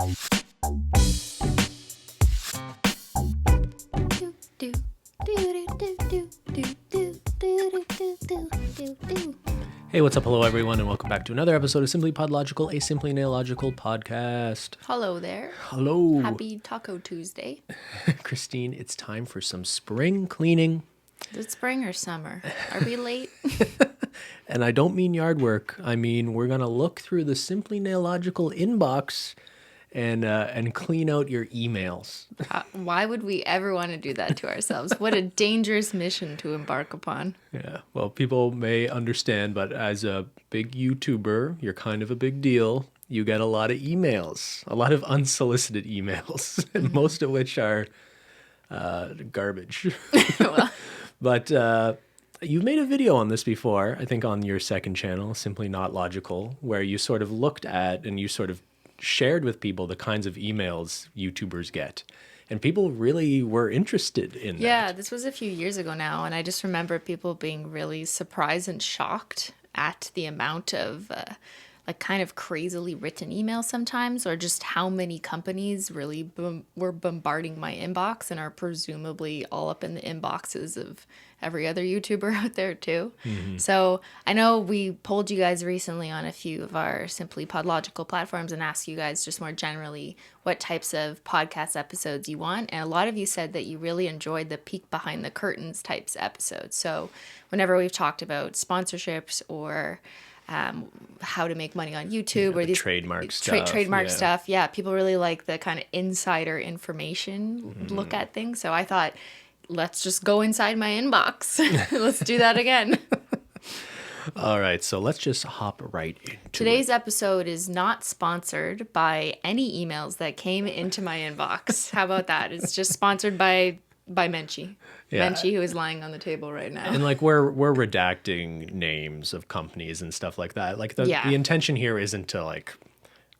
Hey, what's up? Hello, everyone, and welcome back to another episode of SimplyPodLogical, a Simply Nailogical podcast. Hello there. Hello. Happy Taco Tuesday. Christine, it's time for some spring cleaning. Is it spring or summer? Are we late? And I don't mean yard work. I mean, we're going to look through the Simply Nailogical inbox and clean out your emails. Why would we ever want to do that to ourselves? What a dangerous mission to embark upon. Yeah, well, people may understand, but as a big YouTuber, you're kind of a big deal. You get a lot of emails, a lot of unsolicited emails, and most of which are garbage. Well, But you've made a video on this before, I think on your second channel, Simply Not Logical, where you sort of looked at and you sort of shared with people the kinds of emails YouTubers get. And people really were interested in that. yeah, this was a few years ago now, and I just remember people being really surprised and shocked at the amount of kind of crazily written emails sometimes, or just how many companies really were bombarding my inbox and are presumably all up in the inboxes of every other YouTuber out there too. Mm-hmm. So I know we polled you guys recently on a few of our SimplyPodLogical platforms and asked you guys just more generally what types of podcast episodes you want. And a lot of you said that you really enjoyed the peek behind the curtains types episodes. So whenever we've talked about sponsorships or how to make money on YouTube or these trademark stuff. Trademark stuff. Yeah, people really like the kind of insider information look at things. So I thought, let's just go inside my inbox. Let's do that again. All right, so let's just hop right into Today's episode is not sponsored by any emails that came into my inbox. How about that? It's just sponsored by Menchie. Yeah. Menchie, who is lying on the table right now. And like we're redacting names of companies and stuff like that. Like the intention here isn't to like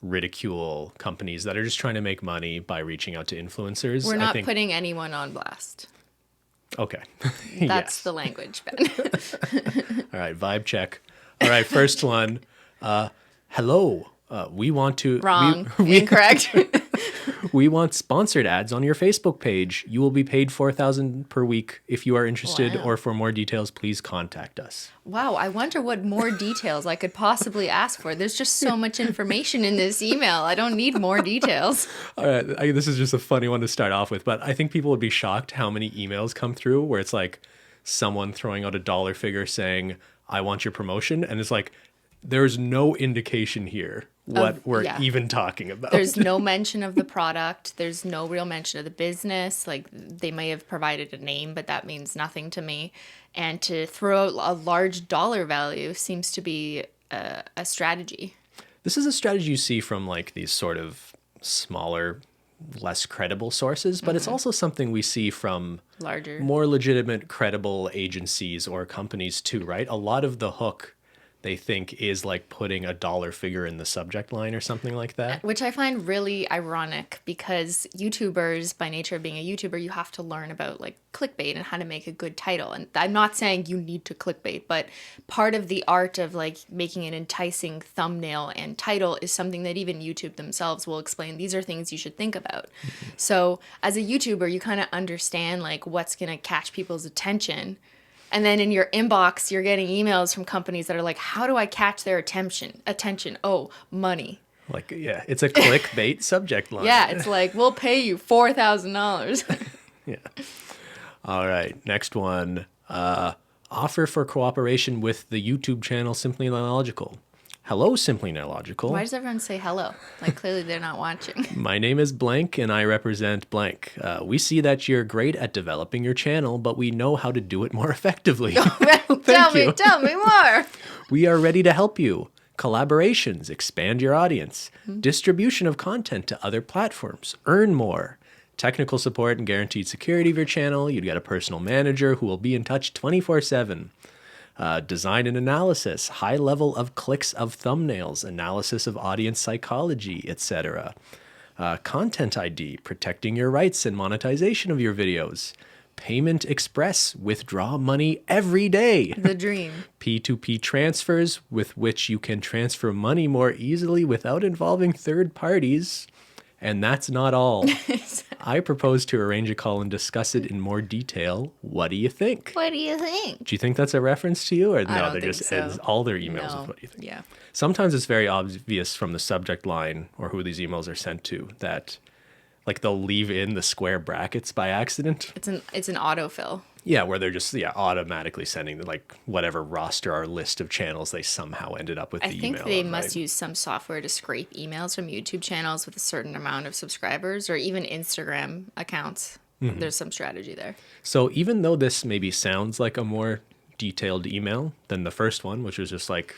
ridicule companies that are just trying to make money by reaching out to influencers. We're not putting anyone on blast. Okay. That's the language, Ben. All right, vibe check. All right, first one. Hello. We want to... Wrong. Incorrect. We want sponsored ads on your Facebook page. You will be paid $4,000 per week if you are interested, or for more details, please contact us. Wow, I wonder what more details I could possibly ask for. There's just so much information in this email. I don't need more details. All right, this is just a funny one to start off with, but I think people would be shocked how many emails come through where it's like someone throwing out a dollar figure saying, I want your promotion, and it's like, there's no indication here what we're even talking about. There's no mention of the product. There's no real mention of the business. Like, they may have provided a name, but that means nothing to me. And to throw out a large dollar value seems to be a strategy. This is a strategy you see from like these sort of smaller, less credible sources, but it's also something we see from larger, more legitimate, credible agencies or companies too, right? A lot of the hook they think is like putting a dollar figure in the subject line or something like that. Which I find really ironic because YouTubers, by nature of being a YouTuber, you have to learn about like clickbait and how to make a good title. And I'm not saying you need to clickbait, but part of the art of like making an enticing thumbnail and title is something that even YouTube themselves will explain. These are things you should think about. Mm-hmm. So as a YouTuber, you kind of understand like what's going to catch people's attention. And then in your inbox, you're getting emails from companies that are like, how do I catch their attention? Oh, money. Like, yeah, it's a clickbait subject line. Yeah, it's like, we'll pay you $4,000. Yeah. All right, next one. Offer for cooperation with the YouTube channel Simply Nailogical. Hello, Simply Nailogical. Why does everyone say hello? Like, clearly they're not watching. My name is blank, and I represent blank. We see that you're great at developing your channel, but we know how to do it more effectively. Tell me more. We are ready to help you. Collaborations, expand your audience. Distribution of content to other platforms. Earn more. Technical support and guaranteed security of your channel. You'd get a personal manager who will be in touch 24/7. Design and analysis, high level of clicks of thumbnails, analysis of audience psychology, etc. Content ID, protecting your rights and monetization of your videos. Payment Express, withdraw money every day. The dream. P2P transfers, with which you can transfer money more easily without involving third parties. And that's not all. I propose to arrange a call and discuss it in more detail. What do you think? What do you think? Do you think that's a reference to you? Or I no, don't they think just so. ends all their emails No. with what do you think? Yeah. Sometimes it's very obvious from the subject line or who these emails are sent to that like they'll leave in the square brackets by accident. It's an autofill. Yeah, where they're just automatically sending like whatever roster or list of channels they somehow ended up with I the think email. they of, must right? use some software to scrape emails from YouTube channels with a certain amount of subscribers, or even Instagram accounts. There's some strategy there. So even though this maybe sounds like a more detailed email than the first one, which was just like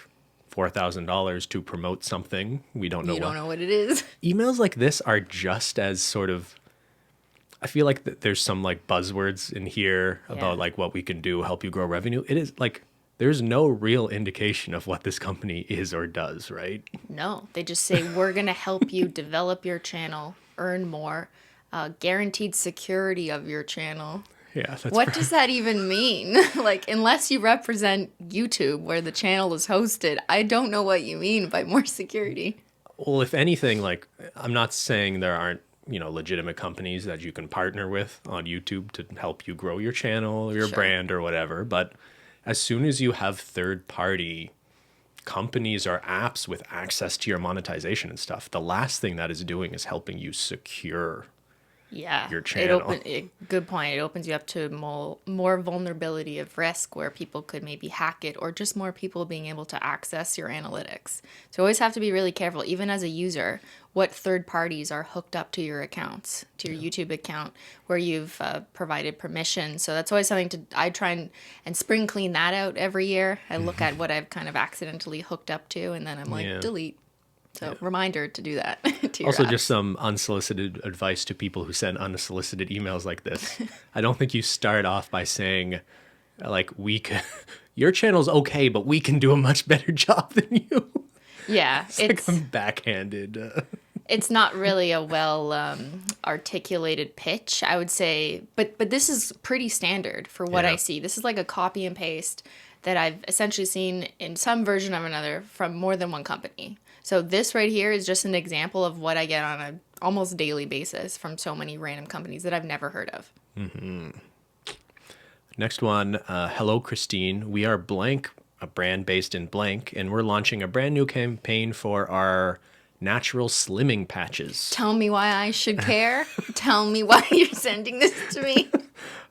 $4,000 to promote something we don't know You what. don't know what it is. Emails like this are just as sort of, I feel like there's some like buzzwords in here about like what we can do, help you grow revenue. It is like, there's no real indication of what this company is or does, right? No, they just say, we're going to help you develop your channel, earn more, guaranteed security of your channel. Yeah. That's What does that even mean? Like, unless you represent YouTube where the channel is hosted, I don't know what you mean by more security. Well, if anything, like, I'm not saying there aren't, legitimate companies that you can partner with on YouTube to help you grow your channel or your Sure. brand or whatever. But as soon as you have third-party companies or apps with access to your monetization and stuff, the last thing that is doing is helping you secure Yeah, your channel. Good point. It opens you up to more vulnerability of risk where people could maybe hack it, or just more people being able to access your analytics. So you always have to be really careful, even as a user, what third parties are hooked up to your accounts, to your YouTube account, where you've provided permission. So that's always something I try and spring clean that out every year. I look at what I've kind of accidentally hooked up to, and then I'm like, Yeah. delete. So reminder to do that. To your Also, apps. just some unsolicited advice to people who send unsolicited emails like this. I don't think you start off by saying, like, your channel's okay, but we can do a much better job than you. Yeah, It's like I'm backhanded. It's not really a well articulated pitch, I would say, but this is pretty standard for what Yeah. I see. This is like a copy and paste that I've essentially seen in some version of another from more than one company. So this right here is just an example of what I get on a almost daily basis from so many random companies that I've never heard of. Next one, hello, Cristine. We are blank, a brand based in blank, and we're launching a brand new campaign for our natural slimming patches. Tell me why I should care. Tell me why you're sending this to me.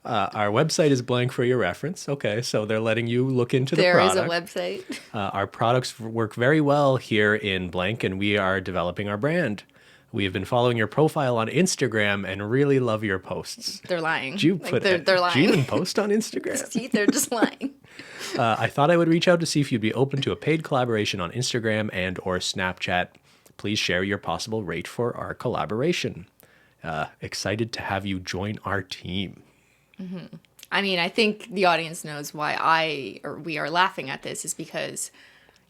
Our website is blank for your reference. Okay, so they're letting you look into the There is product. a website. Our products work very well here in blank, and we are developing our brand. We have been following your profile on Instagram and really love your posts. They're lying. Do you Like, put they're Do you lying. even post on Instagram? See, they're just lying. I thought I would reach out to see if you'd be open to a paid collaboration on Instagram and or Snapchat. Please share your possible rate for our collaboration. Excited to have you join our team. I mean, I think the audience knows why we are laughing at this is because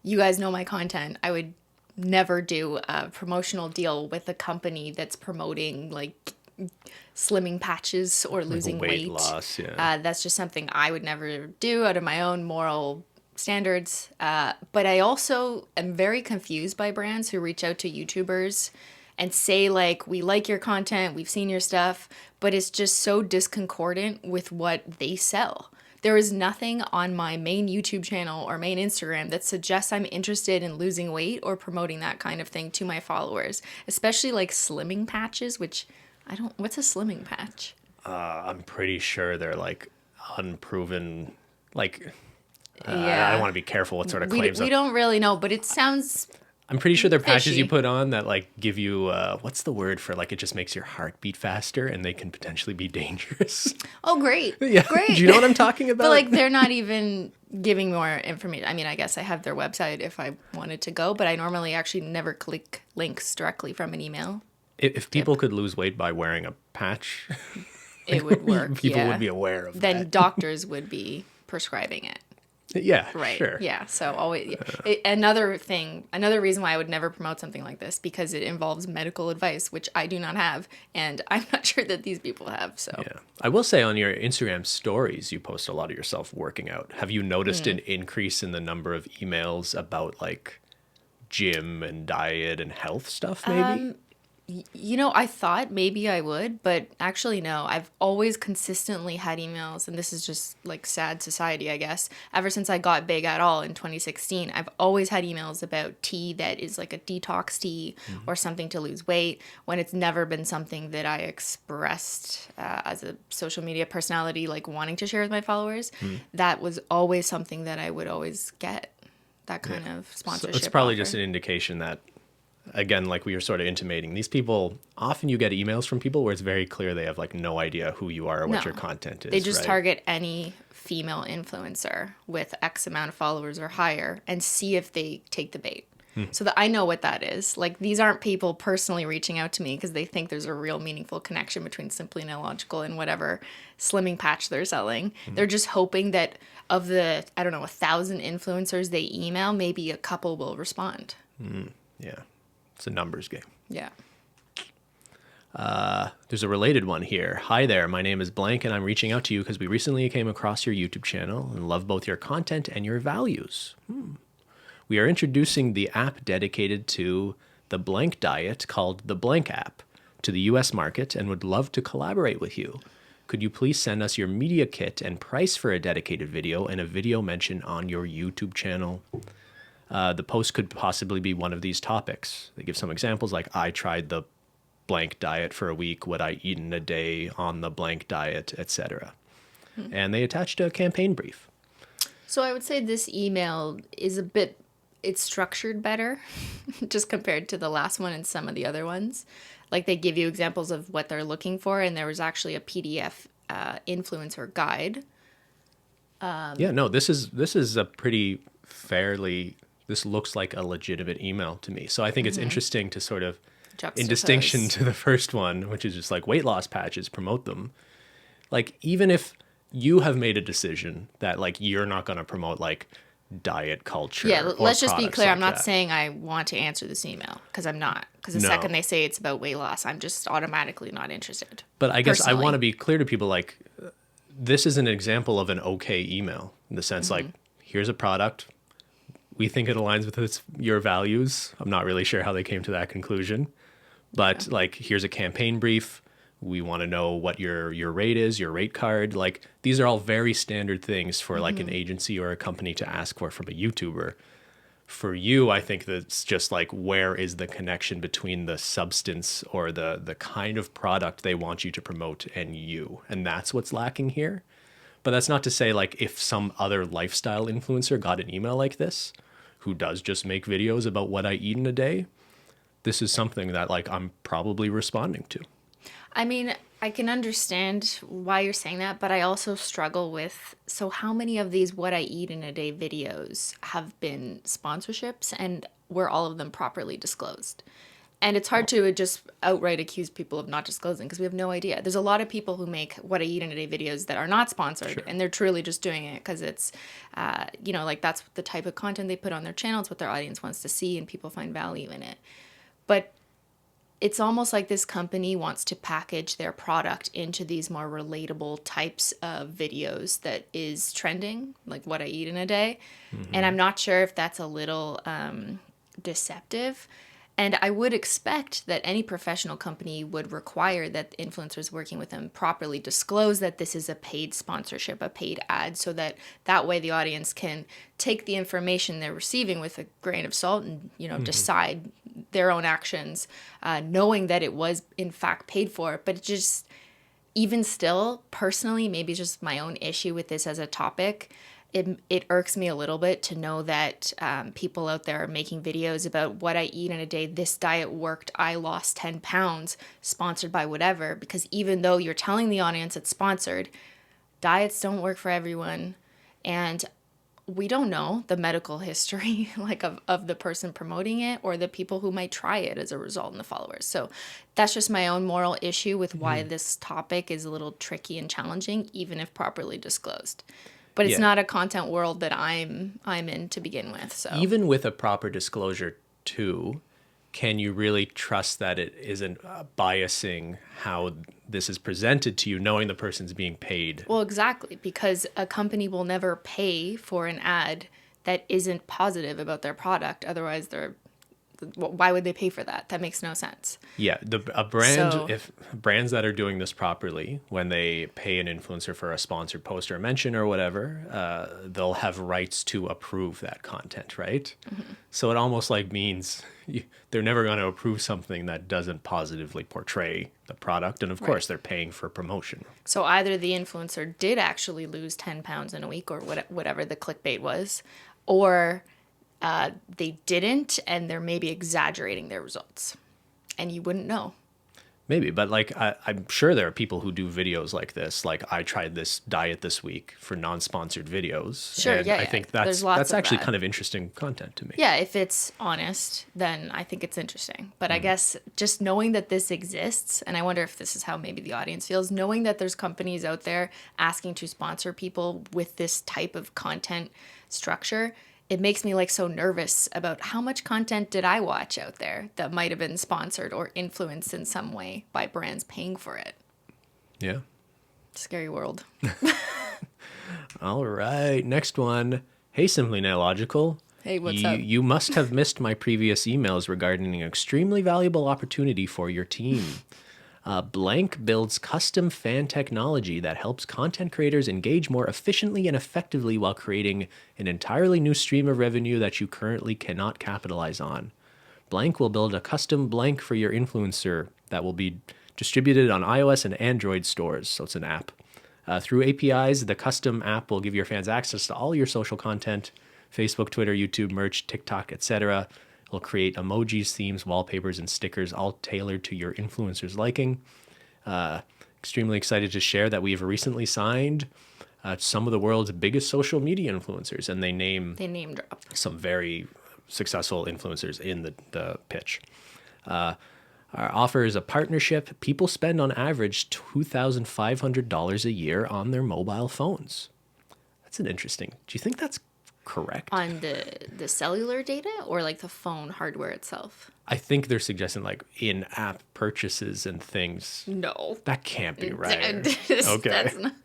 you guys know my content. I would never do a promotional deal with a company that's promoting like slimming patches or losing weight weight. loss, yeah. That's just something I would never do out of my own moral standards. But I also am very confused by brands who reach out to YouTubers and say like, we like your content, we've seen your stuff, but it's just so discordant with what they sell. There is nothing on my main YouTube channel or main Instagram that suggests I'm interested in losing weight or promoting that kind of thing to my followers, especially like slimming patches, which what's a slimming patch? I'm pretty sure they're like unproven, like, Yeah. I don't want to be careful what sort of claims. We don't really know, but it sounds I'm pretty sure they're patches fishy. you put on that like give you, what's the word for like, it just makes your heart beat faster and they can potentially be dangerous. oh great. Yeah. Great. Do you know what I'm talking about? But like they're not even giving more information. I mean, I guess I have their website if I wanted to go, but I normally actually never click links directly from an email. If people could lose weight by wearing a patch, It would work. people yeah. would be aware of Then that. doctors would be prescribing it. Yeah, Right. sure. Yeah. So always another reason why I would never promote something like this, because it involves medical advice, which I do not have, and I'm not sure that these people have. So Yeah. I will say on your Instagram stories, you post a lot of yourself working out. Have you noticed an increase in the number of emails about like gym and diet and health stuff maybe? You know, I thought maybe I would, but actually, no. I've always consistently had emails, and this is just like sad society, I guess. Ever since I got big at all in 2016, I've always had emails about tea that is like a detox tea or something to lose weight, when it's never been something that I expressed as a social media personality, like wanting to share with my followers. That was always something that I would always get, that kind of So sponsorship. it's probably offer. just an indication that, again, like we were sort of intimating, these people, often you get emails from people where it's very clear they have like no idea who you are or what No. your content is. They just right? target any female influencer with X amount of followers or higher and see if they take the bait. So that I know what that is. Like, these aren't people personally reaching out to me because they think there's a real meaningful connection between Simply Nailogical and whatever slimming patch they're selling. They're just hoping that of the, I don't know, 1,000 influencers they email, maybe a couple will respond. Yeah. It's a numbers game. Yeah. There's a related one here. Hi there, my name is blank and I'm reaching out to you because we recently came across your YouTube channel and love both your content and your values. We are introducing the app dedicated to the blank diet called the Blank app to the US market and would love to collaborate with you. Could you please send us your media kit and price for a dedicated video and a video mention on your YouTube channel? The post could possibly be one of these topics. They give some examples like, I tried the blank diet for a week, what I eat in a day on the blank diet, etc. And they attached a campaign brief. So I would say this email is it's structured better just compared to the last one and some of the other ones. Like, they give you examples of what they're looking for, and there was actually a PDF influencer guide. Yeah, no, this is a pretty fairly, this looks like a legitimate email to me. So I think it's interesting to sort of, in distinction to the first one, which is just like weight loss patches, promote them. Like, even if you have made a decision that like you're not going to promote like diet culture. Yeah, or let's just be products clear. like I'm not that. saying I want to answer this email, because I'm not. Because the No. second they say it's about weight loss, I'm just automatically not interested. But I guess I personally. want to be clear to people, like, this is an example of an okay email in the sense like, here's a product. We think it aligns with your values. I'm not really sure how they came to that conclusion. But like, here's a campaign brief. We want to know what your rate is, your rate card. Like, these are all very standard things for like an agency or a company to ask for from a YouTuber. For you, I think that's just like, where is the connection between the substance or the kind of product they want you to promote and you? And that's what's lacking here. But that's not to say like, if some other lifestyle influencer got an email like this, who does just make videos about what I eat in a day, this is something that like I'm probably responding to. I mean, I can understand why you're saying that, but I also struggle with, so how many of these what I eat in a day videos have been sponsorships, and were all of them properly disclosed? And it's hard to just outright accuse people of not disclosing, because we have no idea. There's a lot of people who make what I eat in a day videos that are not sponsored, and they're truly just doing it because it's, like, that's the type of content they put on their channel. It's what their audience wants to see, and people find value in it. But it's almost like this company wants to package their product into these more relatable types of videos that is trending, like what I eat in a day. And I'm not sure if that's a little deceptive. And I would expect that any professional company would require that influencers working with them properly disclose that this is a paid sponsorship, a paid ad, so that way the audience can take the information they're receiving with a grain of salt and, decide their own actions, knowing that it was in fact paid for. But just, even still, personally, maybe it's just my own issue with this as a topic. It irks me a little bit to know that people out there are making videos about what I eat in a day. This diet worked. I lost 10 pounds, sponsored by whatever. Because even though you're telling the audience it's sponsored, diets don't work for everyone. And we don't know the medical history of the person promoting it, or the people who might try it as a result, in the followers. So that's just my own moral issue with why this topic is a little tricky and challenging, even if properly disclosed. But it's not a content world that I'm in to begin with. So even with a proper disclosure too, can you really trust that it isn't biasing how this is presented to you, knowing the person's being paid? Well, exactly, because a company will never pay for an ad that isn't positive about their product. Otherwise, Why would they pay for that? That makes no sense. Yeah, a brand, So- if brands that are doing this properly, when they pay an influencer for a sponsored post or mention or whatever, they'll have rights to approve that content, right? So it almost like means they're never going to approve something that doesn't positively portray the product. And of course, they're paying for promotion. So either the influencer did actually lose 10 pounds in a week or whatever the clickbait was, or they didn't and they're maybe exaggerating their results. And you wouldn't know. Maybe, but like I'm sure there are people who do videos like this. Like I tried this diet this week for non-sponsored videos. Sure, and yeah, I think There's lots that's of actually that. kind of interesting content to me. Yeah, if it's honest, then I think it's interesting. But I guess just knowing that this exists, and I wonder if this is how maybe the audience feels, knowing that there's companies out there asking to sponsor people with this type of content structure, it makes me like so nervous about how much content did I watch out there that might have been sponsored or influenced in some way by brands paying for it. Yeah. Scary world. All right. Next one. Hey, Simply Nailogical. Hey, what's up? You must have missed my previous emails regarding an extremely valuable opportunity for your team. Blank builds custom fan technology that helps content creators engage more efficiently and effectively while creating an entirely new stream of revenue that you currently cannot capitalize on. Blank will build a custom blank for your influencer that will be distributed on iOS and Android stores, so it's an app. Through APIs, the custom app will give your fans access to all your social content, Facebook, Twitter, YouTube, merch, TikTok, etc. It'll create emojis, themes, wallpapers, and stickers, all tailored to your influencer's liking. Extremely excited to share that we have recently signed some of the world's biggest social media influencers, and they name drop. some very successful influencers in the pitch. Our offer is a partnership. People spend on average $2,500 a year on their mobile phones. That's an interesting. Do you think that's correct? On the cellular data or like the phone hardware itself? I think they're suggesting like in-app purchases and things. No. That can't be right. That's Okay. not-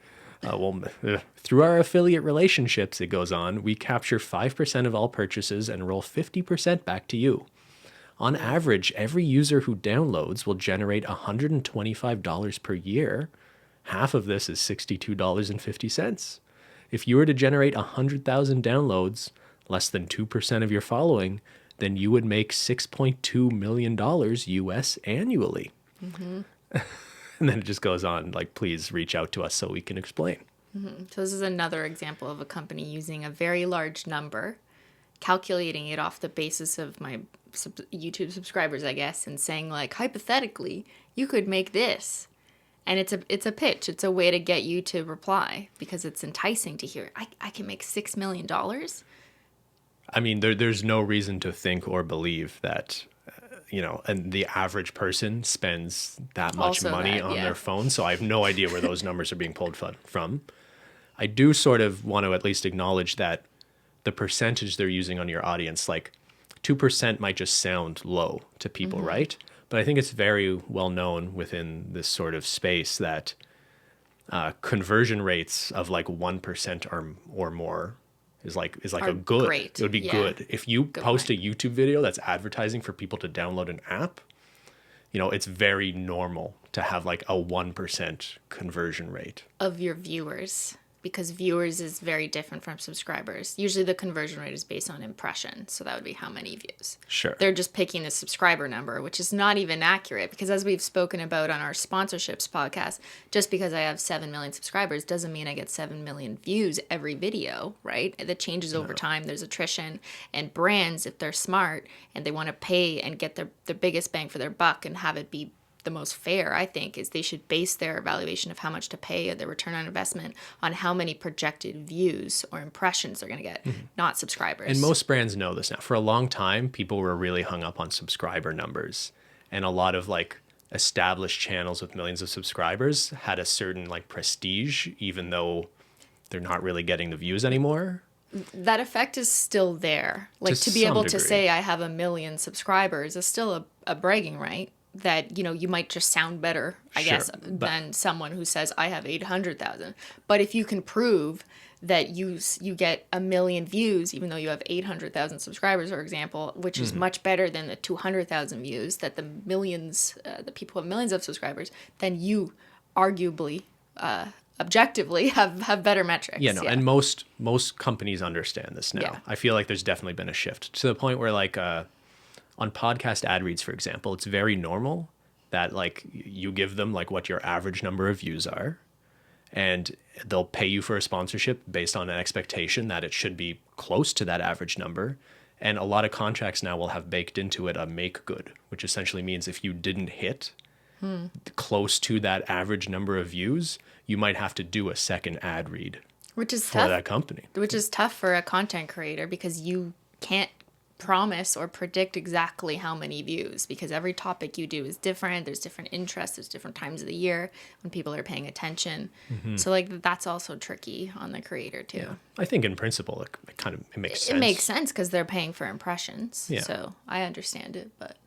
Through our affiliate relationships, it goes on, we capture 5% of all purchases and roll 50% back to you. On average, every user who downloads will generate $125 per year. Half of this is $62.50. If you were to generate 100,000 downloads, less than 2% of your following, then you would make $6.2 million US annually. And then it just goes on, like, please reach out to us so we can explain. So this is another example of a company using a very large number, calculating it off the basis of my YouTube subscribers, I guess, and saying like, hypothetically, you could make this. And it's a pitch. It's a way to get you to reply because it's enticing to hear, I can make $6 million. I mean, there's no reason to think or believe that, and the average person spends that much Also money that, on yeah. their phone. So I have no idea where those numbers are being pulled from. I do sort of want to at least acknowledge that the percentage they're using on your audience, like 2% might just sound low to people, right? But I think it's very well known within this sort of space that conversion rates of like 1% or more is like Are a good. great. It would be Yeah. good if you post point. a YouTube video that's advertising for people to download an app. It's very normal to have like a 1% conversion rate. Of your viewers, because viewers is very different from subscribers. Usually the conversion rate is based on impressions, so that would be how many views. Sure. They're just picking the subscriber number, which is not even accurate because as we've spoken about on our sponsorships podcast, just because I have 7 million subscribers doesn't mean I get 7 million views every video, right? That changes over time. There's attrition, and brands, if they're smart and they want to pay and get their biggest bang for their buck and have it be the most fair, I think, is they should base their evaluation of how much to pay, their return on investment, on how many projected views or impressions they're going to get, not subscribers. And most brands know this now. For a long time, people were really hung up on subscriber numbers. And a lot of like established channels with millions of subscribers had a certain like prestige, even though they're not really getting the views anymore. That effect is still there. Like To to be some able to degree. say I have 1 million subscribers is still a bragging right. That, you might just sound better, I Sure, guess, but- than someone who says I have 800,000. But if you can prove that you get 1 million views, even though you have 800,000 subscribers, for example, which is much better than the 200,000 views that the people who have millions of subscribers, then you arguably, objectively have better metrics. Yeah, no, and most companies understand this now. Yeah. I feel like there's definitely been a shift to the point where like on podcast ad reads, for example, it's very normal that like you give them like what your average number of views are, and they'll pay you for a sponsorship based on an expectation that it should be close to that average number. And a lot of contracts now will have baked into it a make good, which essentially means if you didn't hit close to that average number of views, you might have to do a second ad read Which is for tough. that company. Which is tough for a content creator because you can't promise or predict exactly how many views because every topic you do is different. There's different interests. There's different times of the year when people are paying attention. So like that's also tricky on the creator too. Yeah. I think in principle, it makes sense. It makes sense because they're paying for impressions. Yeah. So I understand it, but...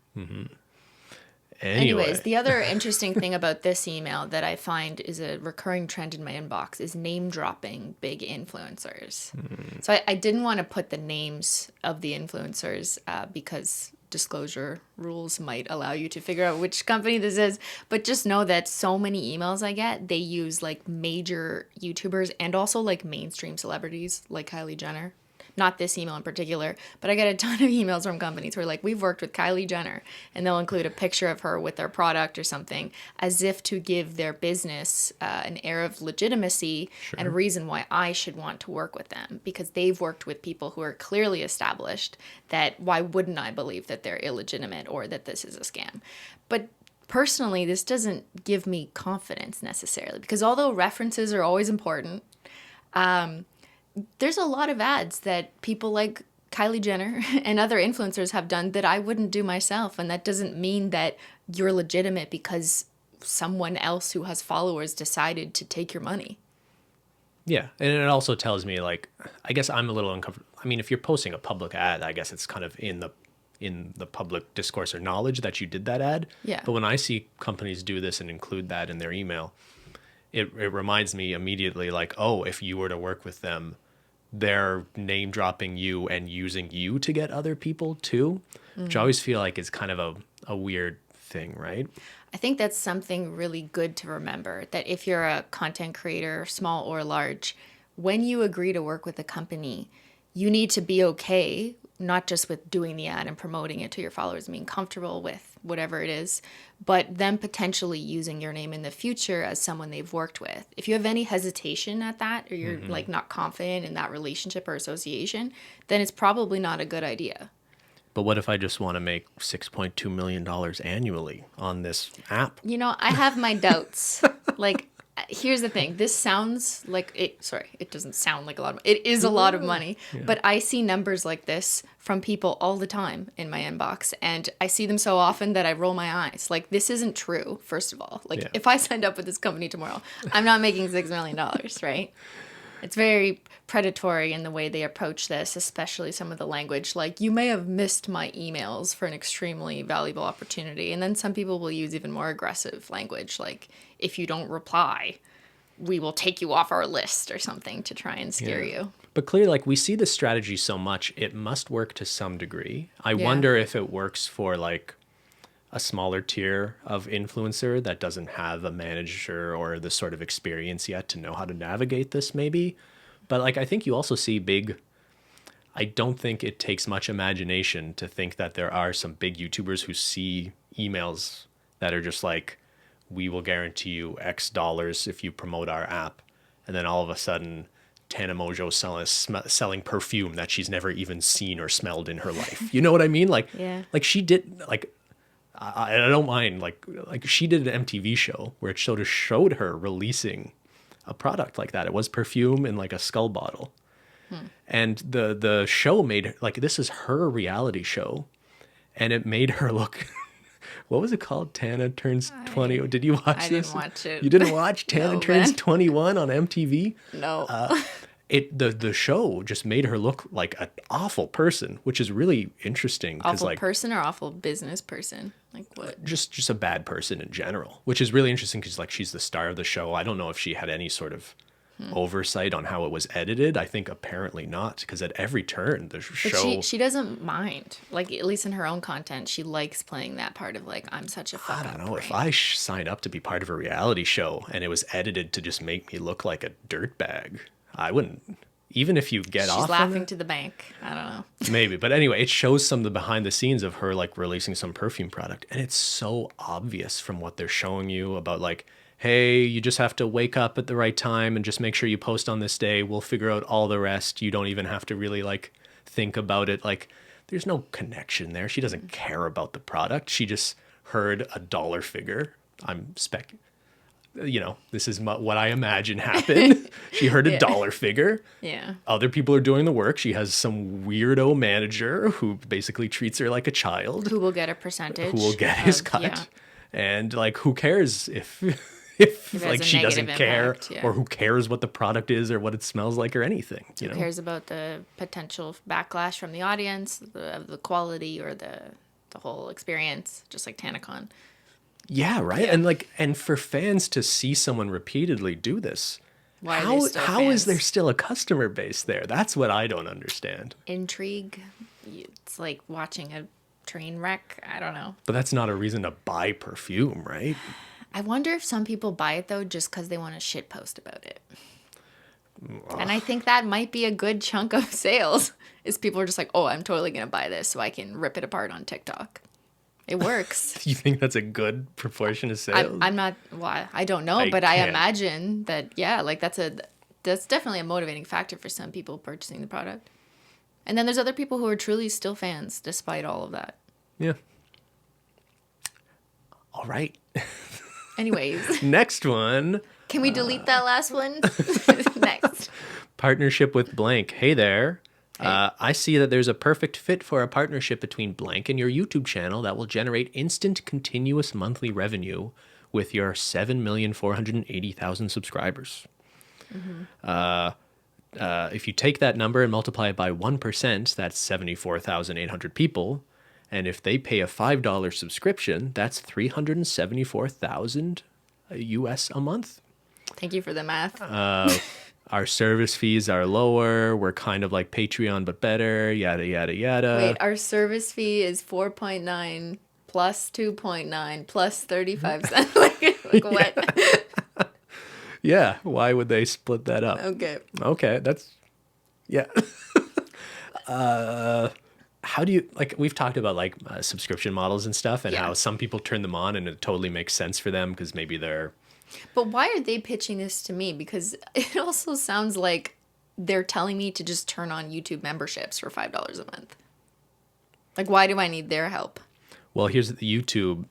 Anyway. Anyways, the other interesting thing about this email that I find is a recurring trend in my inbox is name dropping big influencers. So I didn't want to put the names of the influencers because disclosure rules might allow you to figure out which company this is. But just know that so many emails I get, they use like major YouTubers and also like mainstream celebrities like Kylie Jenner. Not this email in particular, but I get a ton of emails from companies where like, we've worked with Kylie Jenner, and they'll include a picture of her with their product or something as if to give their business an air of legitimacy and a reason why I should want to work with them because they've worked with people who are clearly established that why wouldn't I believe that they're illegitimate or that this is a scam? But personally, this doesn't give me confidence necessarily because although references are always important, there's a lot of ads that people like Kylie Jenner and other influencers have done that I wouldn't do myself. And that doesn't mean that you're legitimate because someone else who has followers decided to take your money. Yeah. And it also tells me like, I guess I'm a little uncomfortable. I mean, if you're posting a public ad, I guess it's kind of in the public discourse or knowledge that you did that ad. Yeah. But when I see companies do this and include that in their email, it reminds me immediately like, oh, if you were to work with them, they're name dropping you and using you to get other people too, which I always feel like is kind of a weird thing, right? I think that's something really good to remember, that if you're a content creator, small or large, when you agree to work with a company, you need to be okay, not just with doing the ad and promoting it to your followers and being comfortable with whatever it is, but them potentially using your name in the future as someone they've worked with. If you have any hesitation at that, or you're like not confident in that relationship or association, then it's probably not a good idea. But what if I just want to make $6.2 million annually on this app? You know, I have my doubts. Like, here's the thing. This sounds like it doesn't sound like a lot of money. It is a lot of money, but I see numbers like this from people all the time in my inbox, and I see them so often that I roll my eyes. Like, this isn't true, first of all. Like, if I signed up with this company tomorrow, I'm not making $6 million, right? It's very predatory in the way they approach this, especially some of the language. Like, you may have missed my emails for an extremely valuable opportunity. And then some people will use even more aggressive language, like, if you don't reply, we will take you off our list or something to try and scare you. But clearly, like, we see this strategy so much, it must work to some degree. I wonder if it works for, like, a smaller tier of influencer that doesn't have a manager or the sort of experience yet to know how to navigate this maybe. But like, I think you also see I don't think it takes much imagination to think that there are some big YouTubers who see emails that are just like, we will guarantee you X dollars if you promote our app. And then all of a sudden, Tana Mongoose selling perfume that she's never even seen or smelled in her life. You know what I mean? Like, like she did, like, I don't mind, like she did an MTV show where it showed her releasing a product like that. It was perfume in like a skull bottle. And the show made, like, this is her reality show, and it made her look, what was it called? Tana Turns 20. Did you watch this? I didn't watch it. You didn't watch Tana No, Turns man. 21 on MTV? No. The show just made her look like an awful person, which is really interesting. Awful like, person or awful business person? Like what? Just a bad person in general, which is really interesting because like she's the star of the show. I don't know if she had any sort of oversight on how it was edited? I think apparently not, because at every turn the But show. she doesn't mind. Like, at least in her own content, she likes playing that part of like, I'm such a fuck I up. don't know, if right? I signed up to be part of a reality show and it was edited to just make me look like a dirtbag, I wouldn't. Even if you get She's off on laughing it, to the bank. I don't know. maybe. But anyway, it shows some of the behind the scenes of her like releasing some perfume product, and it's so obvious from what they're showing you about like, hey, you just have to wake up at the right time and just make sure you post on this day. We'll figure out all the rest. You don't even have to really like think about it. Like, there's no connection there. She doesn't care about the product. She just heard a dollar figure. This is what I imagine happened. She heard a Yeah. dollar figure. Yeah. Other people are doing the work. She has some weirdo manager who basically treats her like a child, Who will get a percentage? who will get his of- cut. Yeah. And like, who cares if has like a she doesn't negative care, impact, yeah. or who cares what the product is or what it smells like or anything, you Who know? cares about the potential backlash from the audience, the quality, or the whole experience? Just like TanaCon. Yeah, right. Yeah. And like, and for fans to see someone repeatedly do this, Why are how they still how is fans? there still a customer base there? That's what I don't understand. Intrigue. It's like watching a train wreck. I don't know. But that's not a reason to buy perfume, right? I wonder if some people buy it though just because they want to shit post about it. And I think that might be a good chunk of sales. Is people are just like, oh, I'm totally gonna buy this so I can rip it apart on TikTok. It works. You think that's a good proportion of sales? I'm not. Well, I don't know, I but I can't. imagine that. Yeah, like that's definitely a motivating factor for some people purchasing the product. And then there's other people who are truly still fans despite all of that. Yeah. All right. Anyways, Next one. can we delete that last one? Next. Partnership with blank. Hey there. I see that there's a perfect fit for a partnership between blank and your YouTube channel that will generate instant continuous monthly revenue with your 7,480,000 subscribers. If you take that number and multiply it by 1%, that's 74,800 people. And if they pay a $5 subscription, that's 374,000 US a month. Thank you for the math. Our service fees are lower. We're kind of like Patreon, but better, yada, yada, yada. Wait, our service fee is 4.9 plus 2.9 plus 35 cents. like what? Yeah, why would they split that up? Okay. Okay, that's, yeah. How do you, like, we've talked about like subscription models and stuff, and Yeah. how some people turn them on and it totally makes sense for them because maybe they're, But why are they pitching this to me? Because it also sounds like they're telling me to just turn on YouTube memberships for $5 a month. Like, why do I need their help? well, here's the YouTube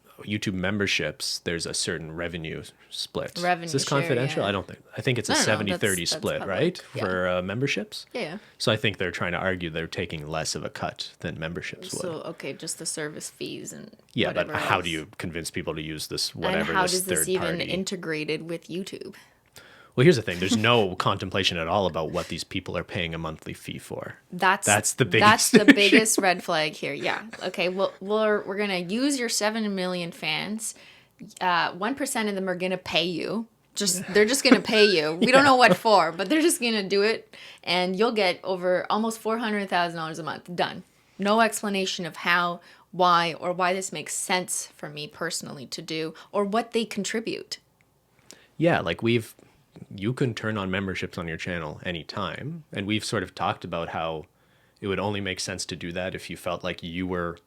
memberships. There's a certain revenue split. Revenue Is this share, confidential? yeah. I think it's a I don't know. 70-30 That's split, public. right? Yeah. For memberships. Yeah. So I think they're trying to argue they're taking less of a cut than memberships would. So, okay, just the service fees and Yeah, but whatever how else. do you convince people to use this And whatever how this does this third even party? integrated with YouTube? Well, here's the thing: there's no contemplation at all about what these people are paying a monthly fee for. That's the That's biggest the biggest red flag here. Yeah. Okay. Well, we're gonna use your 7 million fans. 1% of them are gonna pay you. They're just gonna pay you. We don't know what for, but they're just gonna do it, and you'll get over almost $400,000 a month. Done. No explanation of how, why, or why this makes sense for me personally to do, or what they contribute. Yeah, like you can turn on memberships on your channel anytime, and we've sort of talked about how it would only make sense to do that if you felt like you were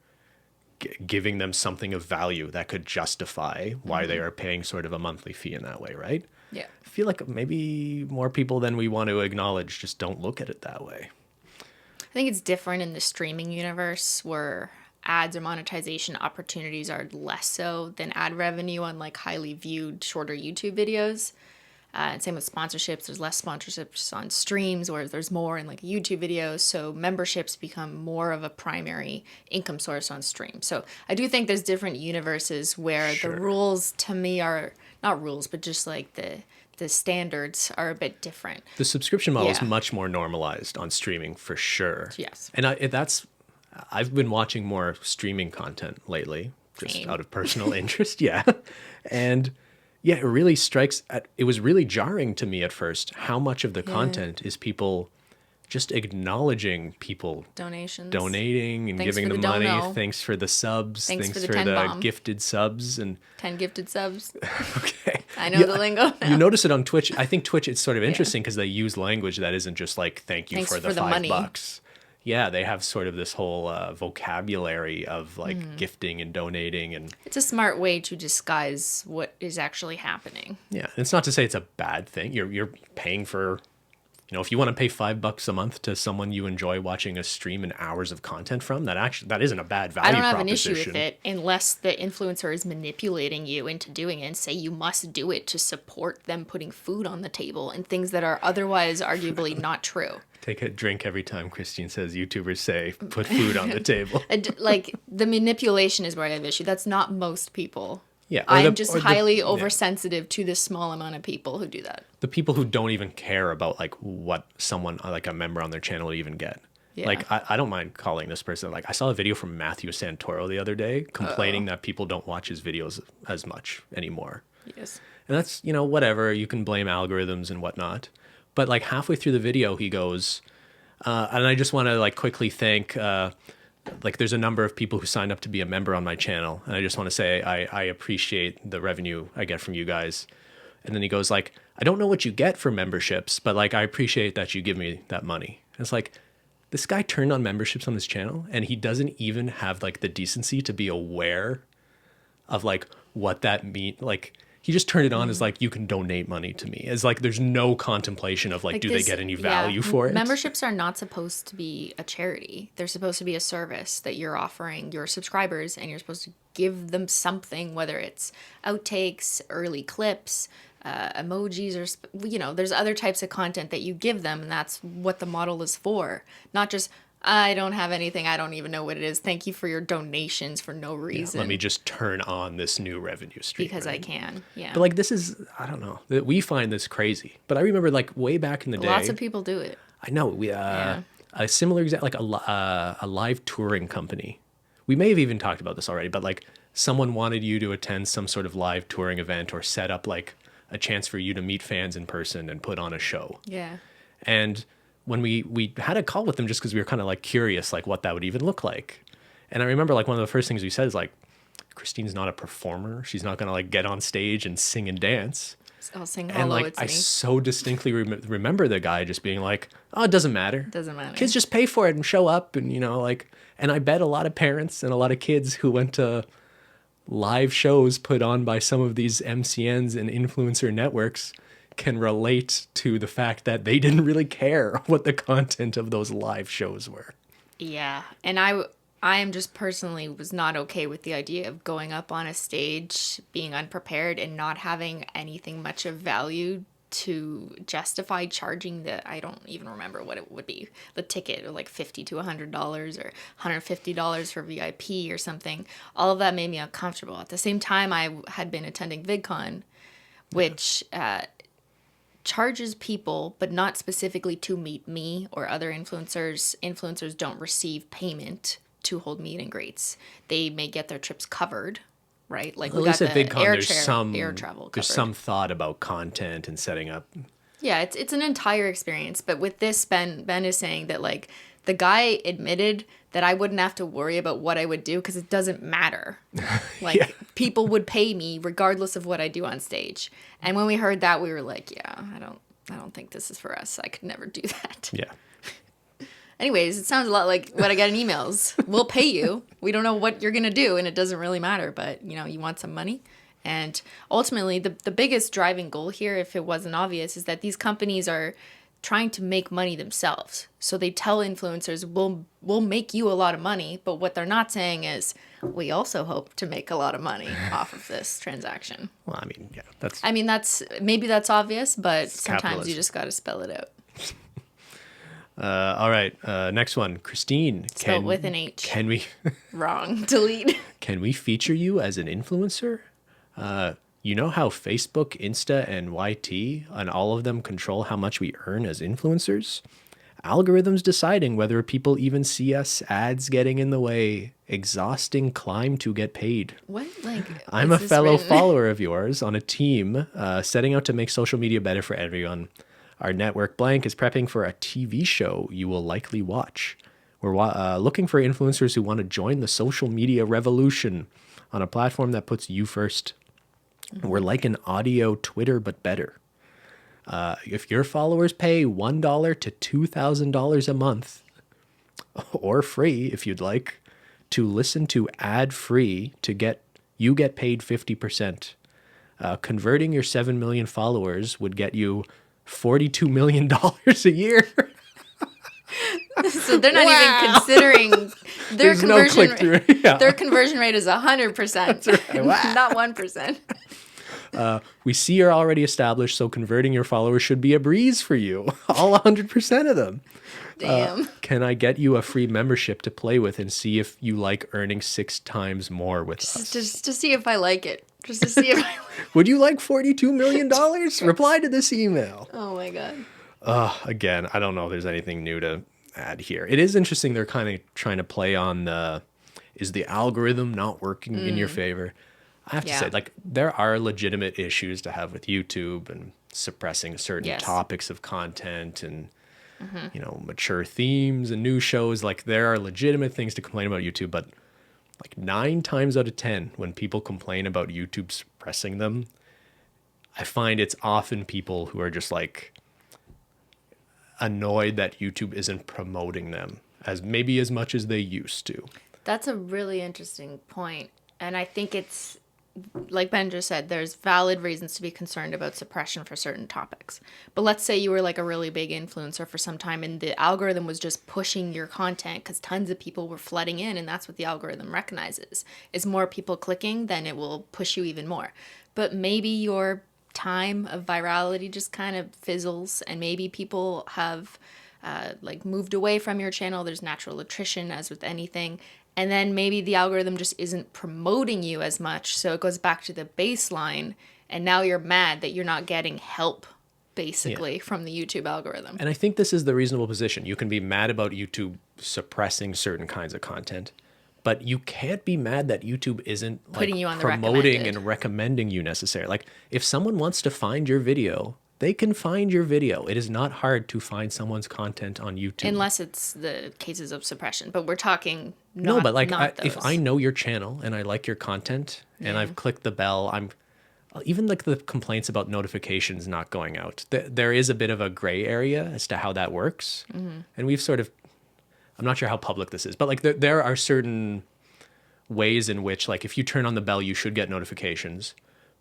giving them something of value that could justify why they are paying sort of a monthly fee in that way, right? Yeah. I feel like maybe more people than we want to acknowledge just don't look at it that way. I think it's different in the streaming universe where ads or monetization opportunities are less so than ad revenue on like highly viewed shorter YouTube videos. And same with sponsorships. There's less sponsorships on streams, whereas there's more in like YouTube videos. So memberships become more of a primary income source on stream. So I do think there's different universes where Sure. the rules to me are not rules, but just like the standards are a bit different. The subscription model is Yeah. much more normalized on streaming for sure. Yes. And I've been watching more streaming content lately, just Same. out of personal interest. Yeah. And Yeah, it really it was really jarring to me at first how much of the content is people just acknowledging people Donations. donating and Thanks giving for them the money. dono. Thanks for the subs. Thanks Thanks for the for 10 the bomb. gifted subs. And 10 gifted subs. okay. I know the lingo now. You notice it on Twitch. I think Twitch, it's sort of interesting because they use language that isn't just like, thank you Thanks for the money. $5. Yeah, they have sort of this whole vocabulary of like gifting and donating. And It's a smart way to disguise what is actually happening. yeah, it's not to say it's a bad thing. You're paying for, if you want to pay $5 a month to someone you enjoy watching a stream and hours of content from, that isn't a bad value I don't have proposition. an issue with it unless the influencer is manipulating you into doing it and say you must do it to support them putting food on the table and things that are otherwise arguably not true. Take a drink every time Cristine says YouTubers say put food on the table. Like the manipulation is where I have issue. That's not most people. Yeah, I'm just highly oversensitive to the small amount of people who do that. The people who don't even care about like what someone like a member on their channel would even get. Yeah. Like I don't mind calling this person. Like I saw a video from Matthew Santoro the other day complaining that people don't watch his videos as much anymore. Yes. And that's, whatever. You can blame algorithms and whatnot. But like halfway through the video, he goes, and I just want to like quickly thank, like there's a number of people who signed up to be a member on my channel. And I just want to say I appreciate the revenue I get from you guys. And then he goes like, I don't know what you get for memberships, but like I appreciate that you give me that money. And it's like, this guy turned on memberships on his channel and he doesn't even have like the decency to be aware of like what that means. Like he just turned it on as like, you can donate money to me. As like, there's no contemplation of like do they get any value for it? Memberships are not supposed to be a charity. They're supposed to be a service that you're offering your subscribers and you're supposed to give them something, whether it's outtakes, early clips, emojis, or, there's other types of content that you give them. And that's what the model is for. Not just, I don't have anything. I don't even know what it is. Thank you for your donations for no reason. Let me just turn on this new revenue stream. Because I can, yeah. But like this is, I don't know, we find this crazy. But I remember like way back in the day. Lots of people do it. I know. A similar example, like a live touring company. We may have even talked about this already, but like someone wanted you to attend some sort of live touring event or set up like a chance for you to meet fans in person and put on a show. Yeah. And when we had a call with them just because we were kind of like curious, like what that would even look like. And I remember like one of the first things we said is like, Cristine's not a performer. She's not going to like get on stage and sing and dance. I'll sing And holo, like it's I me. so distinctly remember the guy just being like, oh, it doesn't matter. Doesn't matter. Kids just pay for it and show up. And, like, and I bet a lot of parents and a lot of kids who went to live shows put on by some of these MCNs and influencer networks can relate to the fact that they didn't really care what the content of those live shows were. Yeah. And I am just personally was not okay with the idea of going up on a stage, being unprepared and not having anything much of value to justify charging I don't even remember what it would be, the ticket, or like $50 to $100 or $150 for VIP or something. All of that made me uncomfortable. At the same time, I had been attending VidCon, which charges people, but not specifically to meet me or other influencers. Influencers don't receive payment to hold meet and greets. They may get their trips covered, right? Like Well, we at got least the at VidCon, air travel covered. There's some thought about content and setting up. Yeah, it's an entire experience. But with this, Ben is saying that like the guy admitted that I wouldn't have to worry about what I would do because it doesn't matter. Like people would pay me regardless of what I do on stage. And when we heard that, we were like, yeah, I don't think this is for us. I could never do that. Yeah. Anyways, it sounds a lot like what I get in emails. We'll pay you. We don't know what you're going to do, and it doesn't really matter. But, you want some money. And ultimately, the biggest driving goal here, if it wasn't obvious, is that these companies are trying to make money themselves. So they tell influencers, we'll make you a lot of money. But what they're not saying is, we also hope to make a lot of money off of this transaction. Well, that's maybe that's obvious, but sometimes capitalism. you just got to spell it out. All right. Next one, Cristine. Spelled with an H. Can we? Wrong. Delete. Can we feature you as an influencer? You know how Facebook, Insta, and YT and all of them control how much we earn as influencers? Algorithms deciding whether people even see us, ads getting in the way, exhausting climb to get paid. What? Like, I'm is a this fellow written? follower of yours on a team setting out to make social media better for everyone. Our network blank is prepping for a TV show you will likely watch. We're looking for influencers who want to join the social media revolution on a platform that puts you first. We're like an audio Twitter, but better. If your followers pay $1 to $2,000 a month, or free if you'd like, to listen to ad-free you get paid 50%. Converting your 7 million followers would get you $42 million a year. So they're not even considering their There's no conversion. click-through. Yeah. Their conversion rate is 100%, Wow. not 1%. We see you're already established, so converting your followers should be a breeze for you. All 100% of them. Damn. Can I get you a free membership to play with and see if you like earning 6 times more with us? Just to see if I like it. Just to see if I. Would you like $42 million? Reply to this email. Oh my god. Again, I don't know if there's anything new to add here. It is interesting they're kind of trying to play on is the algorithm not working in your favor? I have to say, like, there are legitimate issues to have with YouTube and suppressing certain topics of content and, you know, mature themes and new shows. Like, there are legitimate things to complain about YouTube, but like 9 times out of 10, when people complain about YouTube suppressing them, I find it's often people who are just like annoyed that YouTube isn't promoting them as much as they used to. That's a really interesting point. And I think it's, like Ben just said, there's valid reasons to be concerned about suppression for certain topics. But let's say you were like a really big influencer for some time and the algorithm was just pushing your content because tons of people were flooding in, and that's what the algorithm recognizes. Is more people clicking, then it will push you even more. But maybe your time of virality just kind of fizzles, and maybe people have like moved away from your channel. There's natural attrition, as with anything. And then maybe the algorithm just isn't promoting you as much. So it goes back to the baseline. And now you're mad that you're not getting help, basically, from the YouTube algorithm. And I think this is the reasonable position. You can be mad about YouTube suppressing certain kinds of content, but you can't be mad that YouTube isn't like putting you on the promoting recommended and recommending you necessarily. Like, if someone wants to find your video, they can find your video. It is not hard to find someone's content on YouTube. Unless it's the cases of suppression. But we're talking no, but like if those. I know your channel and I like your content and I've clicked the bell, I'm even like the complaints about notifications not going out. There is a bit of a gray area as to how that works. And we've sort of, I'm not sure how public this is, but like there are certain ways in which, like, if you turn on the bell, you should get notifications.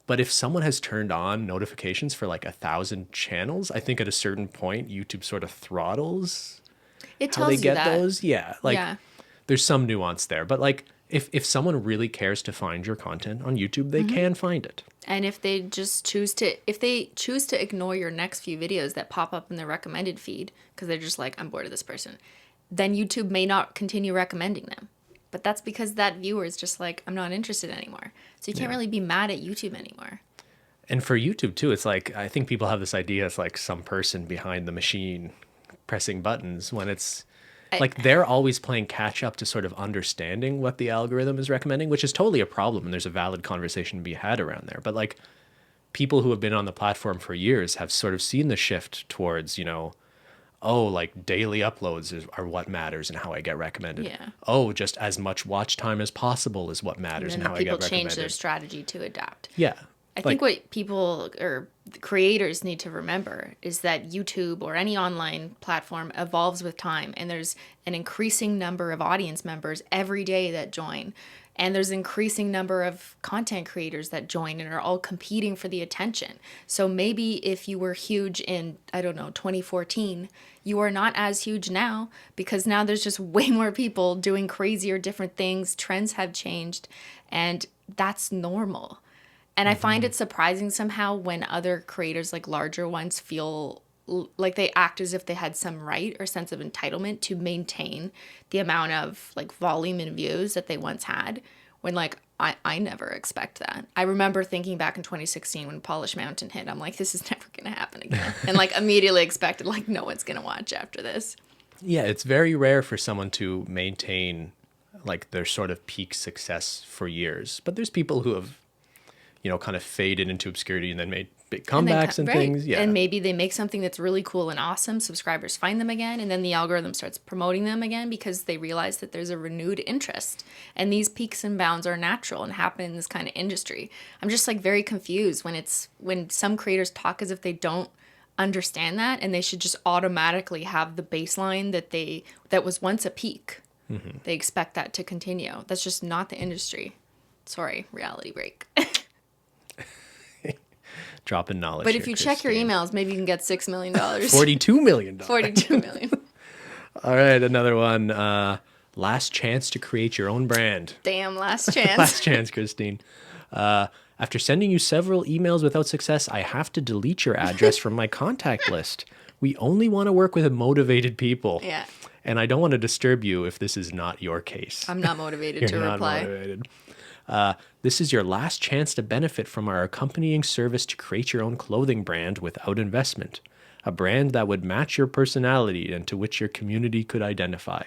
But if someone has turned on notifications for like 1,000 channels, I think at a certain point, YouTube sort of throttles it how tells they you get that. those. Yeah. Like, there's some nuance there. But like, if someone really cares to find your content on YouTube, they can find it. And if they just choose to ignore your next few videos that pop up in the recommended feed, because they're just like, I'm bored of this person, then YouTube may not continue recommending them. But that's because that viewer is just like, I'm not interested anymore. So you can't really be mad at YouTube anymore. And for YouTube too, it's like, I think people have this idea it's like some person behind the machine pressing buttons, when it's like they're always playing catch up to sort of understanding what the algorithm is recommending, which is totally a problem. And there's a valid conversation to be had around there. But like, people who have been on the platform for years have sort of seen the shift towards, you know, oh, like daily uploads are what matters and how I get recommended. Yeah. Oh, just as much watch time as possible is what matters and how I get recommended. People change their strategy to adapt. Yeah. I think what people or creators need to remember is that YouTube or any online platform evolves with time, and there's an increasing number of audience members every day that join. And there's an increasing number of content creators that join and are all competing for the attention. So maybe if you were huge in, 2014, you are not as huge now, because now there's just way more people doing crazier different things. Trends have changed, and that's normal. And I find it surprising somehow when other creators, like larger ones, feel like they act as if they had some right or sense of entitlement to maintain the amount of like volume and views that they once had. when like I never expect that. I remember thinking back in 2016 when Polish Mountain hit, I'm like, this is never going to happen again. And like immediately expected, like, no one's going to watch after this. Yeah, it's very rare for someone to maintain like their sort of peak success for years. But there's people who have, kind of faded into obscurity and then made big comebacks and right. things. Yeah. And maybe they make something that's really cool and awesome. Subscribers find them again. And then the algorithm starts promoting them again because they realize that there's a renewed interest. And these peaks and bounds are natural and happen in this kind of industry. I'm just like very confused when some creators talk as if they don't understand that and they should just automatically have the baseline that was once a peak. Mm-hmm. They expect that to continue. That's just not the industry. Sorry, reality break. Dropping knowledge. But if you check your emails, maybe you can get $6 million. $42 million. $42 million. All right, another one. Last chance to create your own brand. Damn, last chance. Last chance, Cristine. After sending you several emails without success, I have to delete your address from my contact list. We only want to work with motivated people. Yeah. And I don't want to disturb you if this is not your case. I'm not motivated to reply. You're not motivated. This is your last chance to benefit from our accompanying service to create your own clothing brand without investment. A brand that would match your personality and to which your community could identify.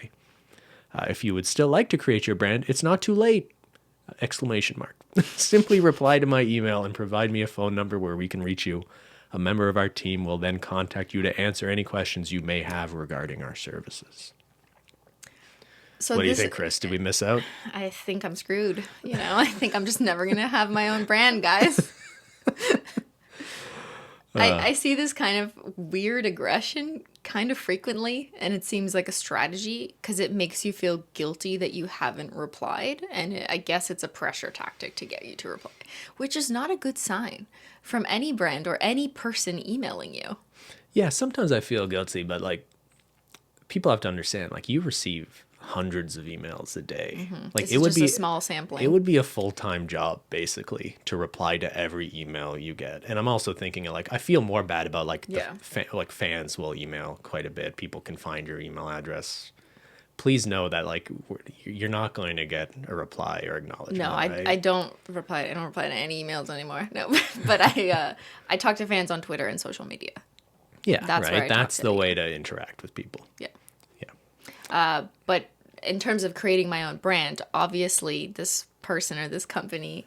If you would still like to create your brand, it's not too late! ! Simply reply to my email and provide me a phone number where we can reach you. A member of our team will then contact you to answer any questions you may have regarding our services. So what do you think, Chris? Did we miss out? I think I'm screwed. I think I'm just never going to have my own brand, guys. I see this kind of weird aggression kind of frequently, and it seems like a strategy because it makes you feel guilty that you haven't replied, and I guess it's a pressure tactic to get you to reply, which is not a good sign from any brand or any person emailing you. Yeah, sometimes I feel guilty, but like people have to understand, like you receive hundreds of emails a day. Mm-hmm. Like this it would just be a small sampling. It would be a full-time job basically to reply to every email you get. And I'm also thinking like I feel more bad about like like fans will email quite a bit. People can find your email address. Please know that like you're not going to get a reply or acknowledgement. No, right? I don't reply. I don't reply to any emails anymore. No, but I talk to fans on Twitter and social media. Yeah, that's the way to interact with people. Yeah. But in terms of creating my own brand, obviously this person or this company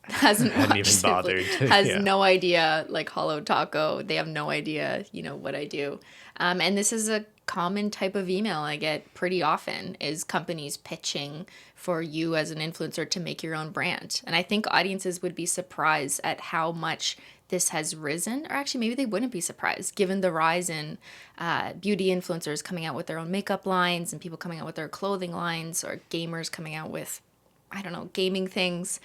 hasn't even bothered. Has no idea, like Holo Taco. They have no idea, what I do. And this is a common type of email I get pretty often is companies pitching for you as an influencer to make your own brand. And I think audiences would be surprised at how much this has risen, or actually maybe they wouldn't be surprised given the rise in beauty influencers coming out with their own makeup lines and people coming out with their clothing lines or gamers coming out with, I don't know, gaming things.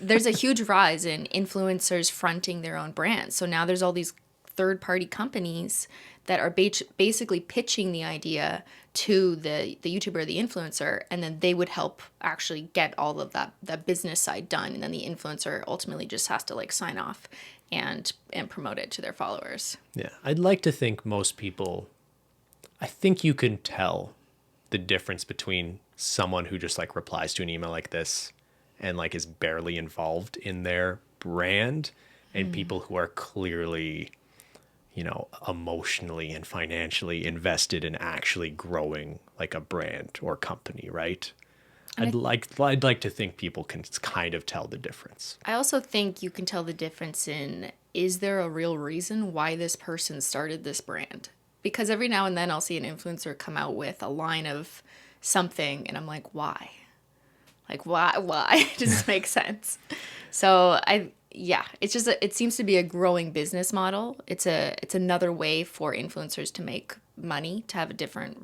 There's a huge rise in influencers fronting their own brands. So now there's all these third-party companies that are basically pitching the idea to the YouTuber or the influencer, and then they would help actually get all of that business side done, and then the influencer ultimately just has to like sign off and promote it to their followers. Yeah, I'd like to think most people, I think you can tell the difference between someone who just like replies to an email like this and like is barely involved in their brand and people who are clearly, emotionally and financially invested in actually growing like a brand or company, right? I'd like to think people can kind of tell the difference. I also think you can tell the difference in, is there a real reason why this person started this brand? Because every now and then I'll see an influencer come out with a line of something and I'm like, why? Like, why? Does this make sense? So it's just, it seems to be a growing business model. It's another way for influencers to make money, to have different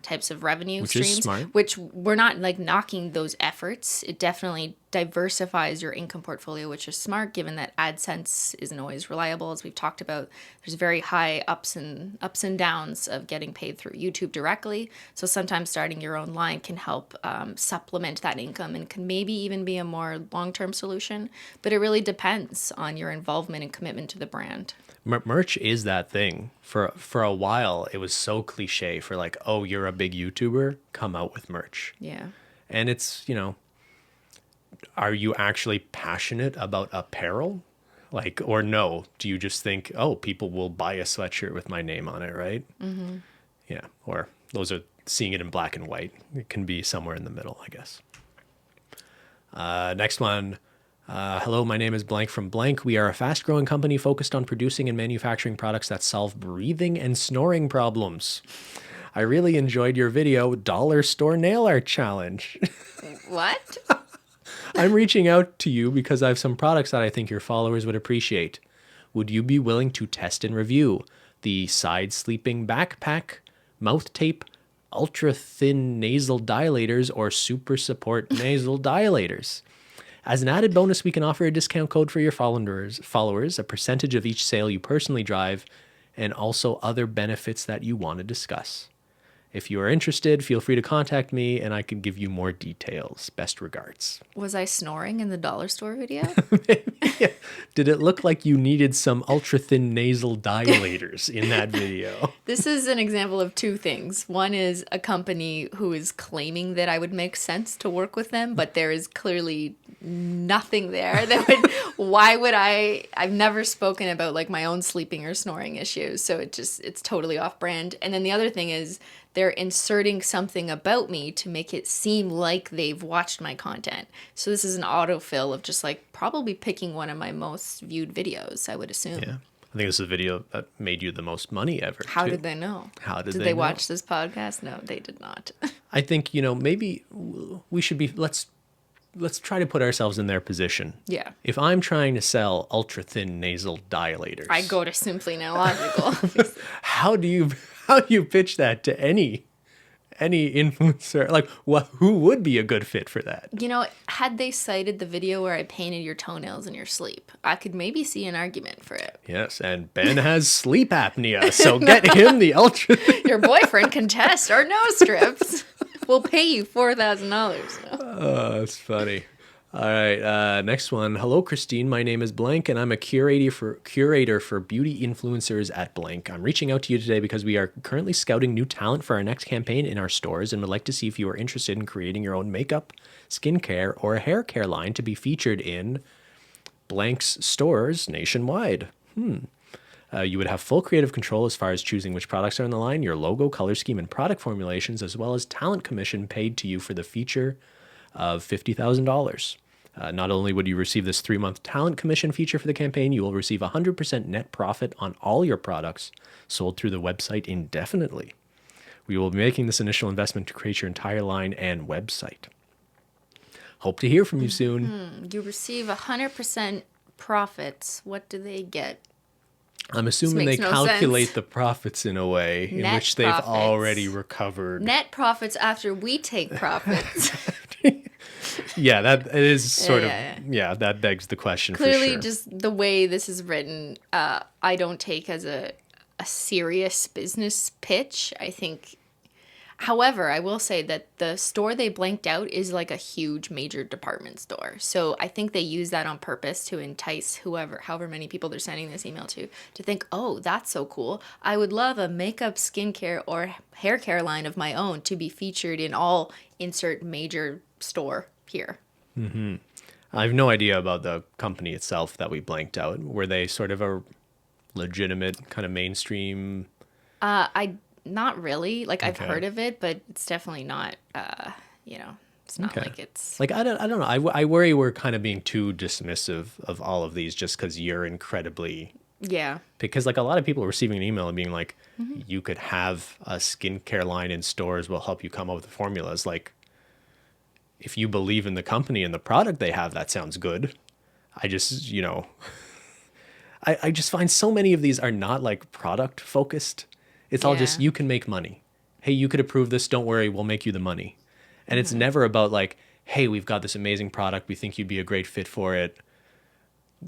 types of revenue streams, is smart. Which we're not like knocking those efforts. It definitely diversifies your income portfolio, which is smart given that AdSense isn't always reliable. As we've talked about, there's very high ups and downs of getting paid through YouTube directly. So sometimes starting your own line can help supplement that income and can maybe even be a more long-term solution. But it really depends on your involvement and commitment to the brand. Merch is that thing. For a while, it was so cliche for like, oh, you're a big YouTuber, come out with merch. Yeah. And it's, are you actually passionate about apparel? Like, or no? Do you just think, oh, people will buy a sweatshirt with my name on it, right? Mm-hmm. Yeah. Or those are seeing it in black and white. It can be somewhere in the middle, I guess. Next one. Hello, my name is Blank from Blank. We are a fast-growing company focused on producing and manufacturing products that solve breathing and snoring problems. I really enjoyed your video, Dollar Store Nail Art Challenge. What? I'm reaching out to you because I have some products that I think your followers would appreciate. Would you be willing to test and review the side sleeping backpack, mouth tape, ultra thin nasal dilators, or super support nasal dilators? As an added bonus, we can offer a discount code for your followers, a percentage of each sale you personally drive, and also other benefits that you want to discuss. If you are interested, feel free to contact me and I can give you more details. Best regards. Was I snoring in the dollar store video? Yeah. Did it look like you needed some ultra thin nasal dilators in that video? This is an example of two things. One is a company who is claiming that I would make sense to work with them, but there is clearly nothing there that would, why would I've never spoken about like my own sleeping or snoring issues. So it's totally off brand. And then the other thing is they're inserting something about me to make it seem like they've watched my content. So this is an autofill of just like probably picking one of my most viewed videos, I would assume. Yeah. I think this is a video that made you the most money ever. How did they know? How did they know? watch this podcast? No, they did not. I think, maybe we should be, let's try to put ourselves in their position. Yeah. If I'm trying to sell ultra thin nasal dilators, I go to Simply Nailogical. how do you pitch that to any influencer? Like, who would be a good fit for that? Had they cited the video where I painted your toenails in your sleep, I could maybe see an argument for it. Yes, and Ben has sleep apnea, so get him the ultra. Your boyfriend can test our nose strips. We'll pay you $4,000. Oh, that's funny. All right, next one. Hello, Cristine. My name is Blank, and I'm a curator for beauty influencers at Blank. I'm reaching out to you today because we are currently scouting new talent for our next campaign in our stores and would like to see if you are interested in creating your own makeup, skincare, or a hair care line to be featured in Blank's stores nationwide. You would have full creative control as far as choosing which products are in the line, your logo, color scheme, and product formulations, as well as talent commission paid to you for the feature of $50,000. Not only would you receive this 3-month talent commission feature for the campaign, you will receive 100% net profit on all your products sold through the website indefinitely. We will be making this initial investment to create your entire line and website. Hope to hear from you soon. You receive 100% profits. What do they get? I'm assuming they no calculate sense. the profits in a way in Net which they've profits. already recovered. Net profits after we take profits. Yeah, that is sort Yeah. that begs the question. Clearly, for sure. just the way this is written, I don't take as a serious business pitch. I think, however, I will say that the store they blanked out is like a huge major department store. So I think they use that on purpose to entice however many people they're sending this email to think, oh, that's so cool. I would love a makeup, skincare, or hair care line of my own to be featured in all insert major store here. Mm-hmm. I have no idea about the company itself that we blanked out. Were they sort of a legitimate kind of mainstream? Not really. Like, I've Okay. heard of it, but it's definitely not, it's not Okay. like it's... Like, I don't know. I worry we're kind of being too dismissive of all of these just because you're incredibly... Yeah. Because, like, a lot of people are receiving an email and being like, you could have a skincare line in stores, will help you come up with the formulas. Like, if you believe in the company and the product they have, that sounds good. I just, I just find so many of these are not, like, product focused. It's all just, Yeah. you can make money. Hey, you could approve this. Don't worry. We'll make you the money. And it's never about like, hey, we've got this amazing product. We think you'd be a great fit for it.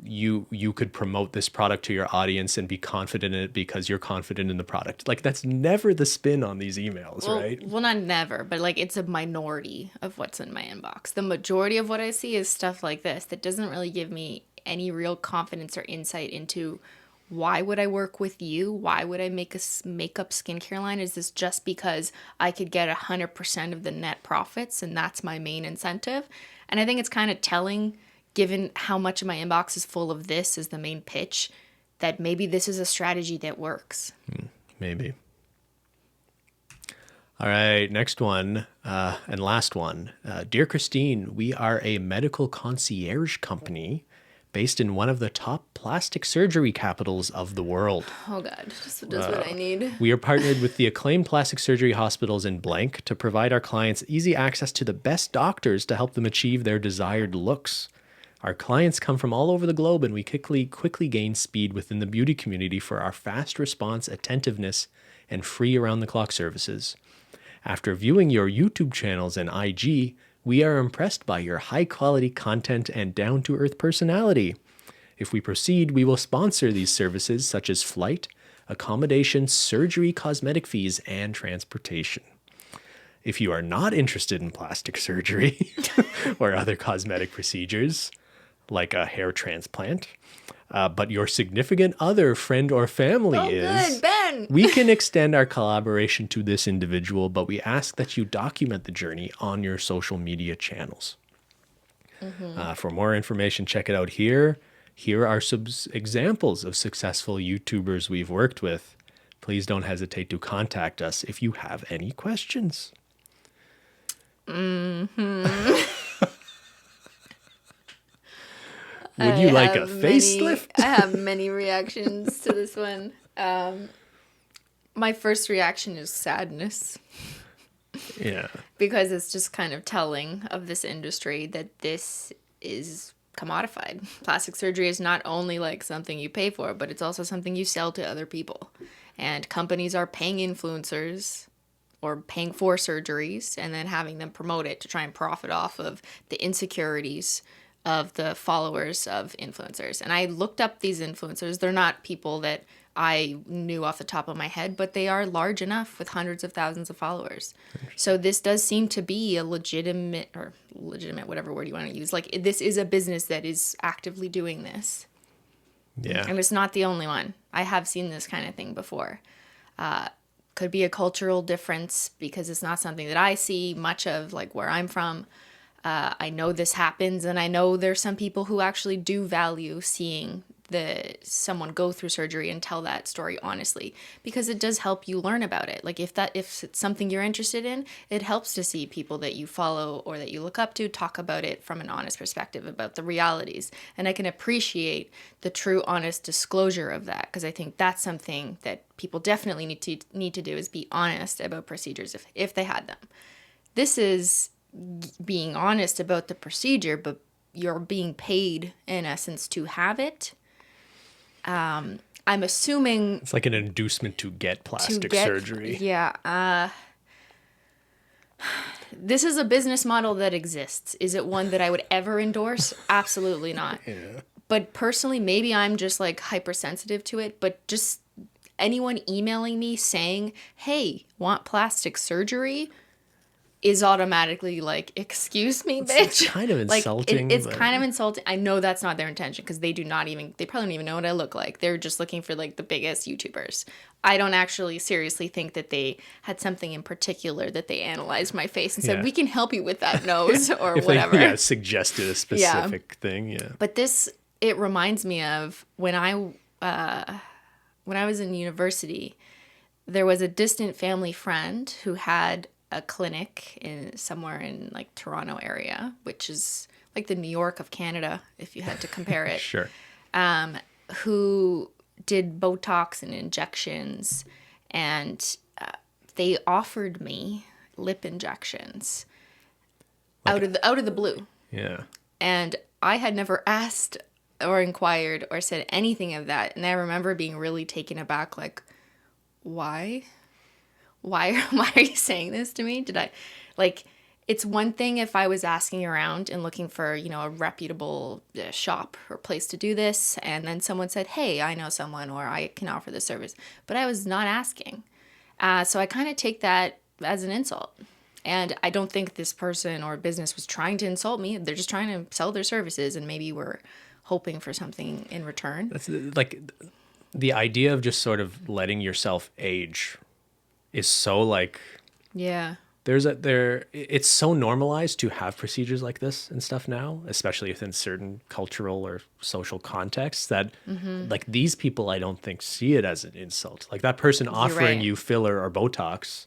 You could promote this product to your audience and be confident in it because you're confident in the product. Like, that's never the spin on these emails, right? Well, not never, but like it's a minority of what's in my inbox. The majority of what I see is stuff like this that doesn't really give me any real confidence or insight into why would I work with you? Why would I make a makeup skincare line? Is this just because I could get 100% of the net profits and that's my main incentive? And I think it's kind of telling, given how much of my inbox is full of this as the main pitch, that maybe this is a strategy that works. Maybe. All right, next one and last one. Dear Cristine, we are a medical concierge company based in one of the top plastic surgery capitals of the world. Oh God, just what I need. We are partnered with the acclaimed plastic surgery hospitals in blank to provide our clients easy access to the best doctors to help them achieve their desired looks. Our clients come from all over the globe, and we quickly gain speed within the beauty community for our fast response, attentiveness, and free around-the-clock services. After viewing your YouTube channels and IG, we are impressed by your high-quality content and down-to-earth personality. If we proceed, we will sponsor these services such as flight, accommodation, surgery, cosmetic fees, and transportation. If you are not interested in plastic surgery or other cosmetic procedures, like a hair transplant, but your significant other, friend, or family Good, Ben. we can extend our collaboration to this individual, but we ask that you document the journey on your social media channels. For more information, check it out here. Here are some examples of successful YouTubers we've worked with. Please don't hesitate to contact us if you have any questions. Would you like a facelift? I have many reactions to this one. My first reaction is sadness. Yeah. Because it's just kind of telling of this industry that this is commodified. Plastic surgery is not only like something you pay for, but it's also something you sell to other people. And companies are paying influencers or paying for surgeries and then having them promote it to try and profit off of the insecurities of the followers of influencers. And I looked up these influencers. They're not people that I knew off the top of my head, but they are large enough with hundreds of thousands of followers. So this does seem to be a legitimate, whatever word you want to use. Like, this is a business that is actively doing this. Yeah. And it's not the only one. I have seen this kind of thing before. Could be a cultural difference because it's not something that I see much of, like where I'm from. I know this happens, and I know there's some people who actually do value seeing someone go through surgery and tell that story honestly, because it does help you learn about it. Like if it's something you're interested in, it helps to see people that you follow or that you look up to talk about it from an honest perspective about the realities. And I can appreciate the true honest disclosure of that, because I think that's something that people definitely need to do, is be honest about procedures if they had them. This is being honest about the procedure, but you're being paid in essence to have it. I'm assuming it's like an inducement to get plastic surgery. Yeah. This is a business model that exists. Is it one that I would ever endorse? Absolutely not. Yeah. But personally, maybe I'm just like hypersensitive to it, but just anyone emailing me saying, hey, want plastic surgery? Is automatically like, excuse me, bitch. It's kind of insulting. Like, it's kind of insulting. I know that's not their intention, because they probably don't even know what I look like. They're just looking for like the biggest YouTubers. I don't actually seriously think that they had something in particular that they analyzed my face and said, we can help you with that nose or whatever. They suggested a specific thing. Yeah. But it reminds me of when I was in university, there was a distant family friend who had a clinic somewhere in like Toronto area, which is like the New York of Canada, if you had to compare it. Sure. Who did Botox and injections, and they offered me lip injections out of the blue. Yeah. And I had never asked or inquired or said anything of that. And I remember being really taken aback, like, why? Why are you saying this to me? It's one thing if I was asking around and looking for, a reputable shop or place to do this, and then someone said, hey, I know someone, or I can offer this service. But I was not asking. So I kind of take that as an insult. And I don't think this person or business was trying to insult me. They're just trying to sell their services, and maybe we're hoping for something in return. That's like the idea of just sort of letting yourself age is so like Yeah. it's so normalized to have procedures like this and stuff now, especially within certain cultural or social contexts, that like these people I don't think see it as an insult. Like that person offering right. you filler or Botox.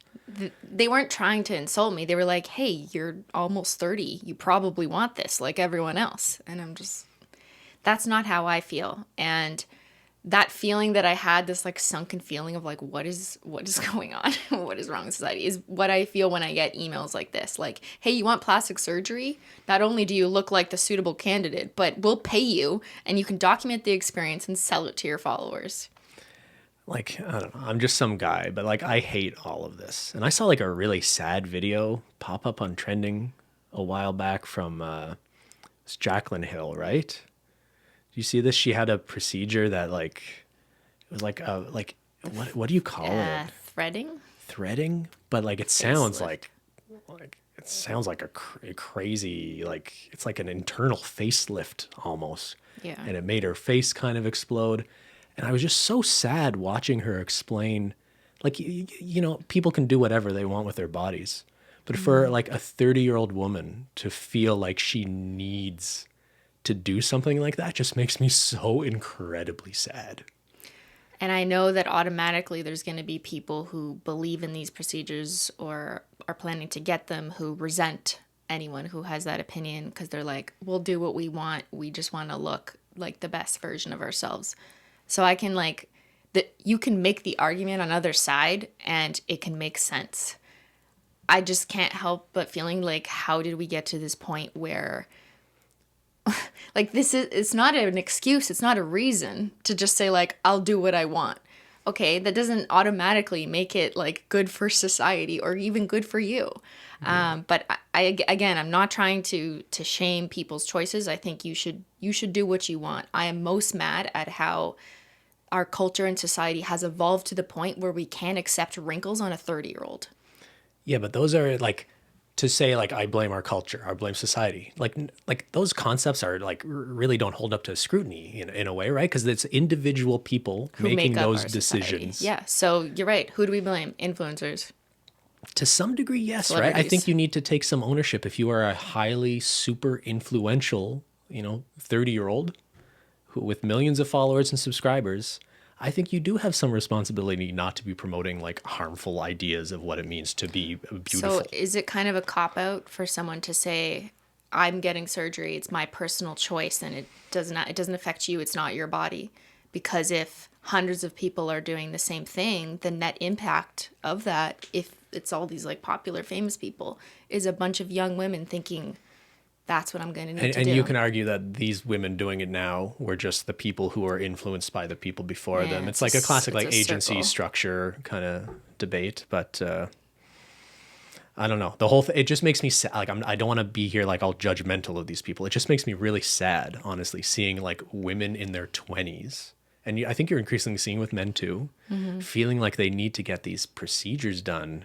They weren't trying to insult me. They were like, hey, you're almost 30. You probably want this like everyone else. And I'm just, that's not how I feel. And that feeling that I had, this like sunken feeling of like, what is going on? What is wrong with society is what I feel when I get emails like this. Like, hey, you want plastic surgery? Not only do you look like the suitable candidate, but we'll pay you and you can document the experience and sell it to your followers. Like, I don't know, I'm just some guy, but like I hate all of this. And I saw like a really sad video pop up on trending a while back from it's Jaclyn Hill, right? Do you see this? She had a procedure that like it was like what do you call it? Threading? Threading, but like it sounds Facelift. like it sounds like a crazy, like it's like an internal facelift almost. Yeah. And it made her face kind of explode. And I was just so sad watching her explain, like, you know, people can do whatever they want with their bodies. But for like a 30-year-old woman to feel like she needs to do something like that just makes me so incredibly sad. And I know that automatically there's going to be people who believe in these procedures or are planning to get them who resent anyone who has that opinion because they're like, we'll do what we want. We just want to look like the best version of ourselves. So I can like, you can make the argument on either side and it can make sense. I just can't help but feeling like, how did we get to this point where like it's not an excuse, it's not a reason to just say like, I'll do what I want. Okay, that doesn't automatically make it like good for society or even good for you. But again, I'm not trying to shame people's choices. I think you should do what you want. I am most mad at how our culture and society has evolved to the point where we can't accept wrinkles on a 30-year-old. Yeah, but those are like, to say like I blame our culture, I blame society. Like those concepts are like really don't hold up to scrutiny in a way, right? Because it's individual people Who making make up those our decisions. society. Yeah, so you're right. Who do we blame? Influencers. To some degree, yes, right? I think you need to take some ownership. If you are a highly super influential, 30-year-old who with millions of followers and subscribers, I think you do have some responsibility not to be promoting like harmful ideas of what it means to be beautiful. So is it kind of a cop-out for someone to say, I'm getting surgery, it's my personal choice and it doesn't affect you, it's not your body? Because if hundreds of people are doing the same thing, the net impact of that, if it's all these like popular famous people, is a bunch of young women thinking, that's what I'm going to need to do. And you can argue that these women doing it now were just the people who are influenced by the people before them. It's like a classic like agency structure kind of debate. But I don't know. The whole it just makes me sad. Like I don't want to be here like all judgmental of these people. It just makes me really sad, honestly, seeing like women in their 20s. And I think you're increasingly seeing with men too, feeling like they need to get these procedures done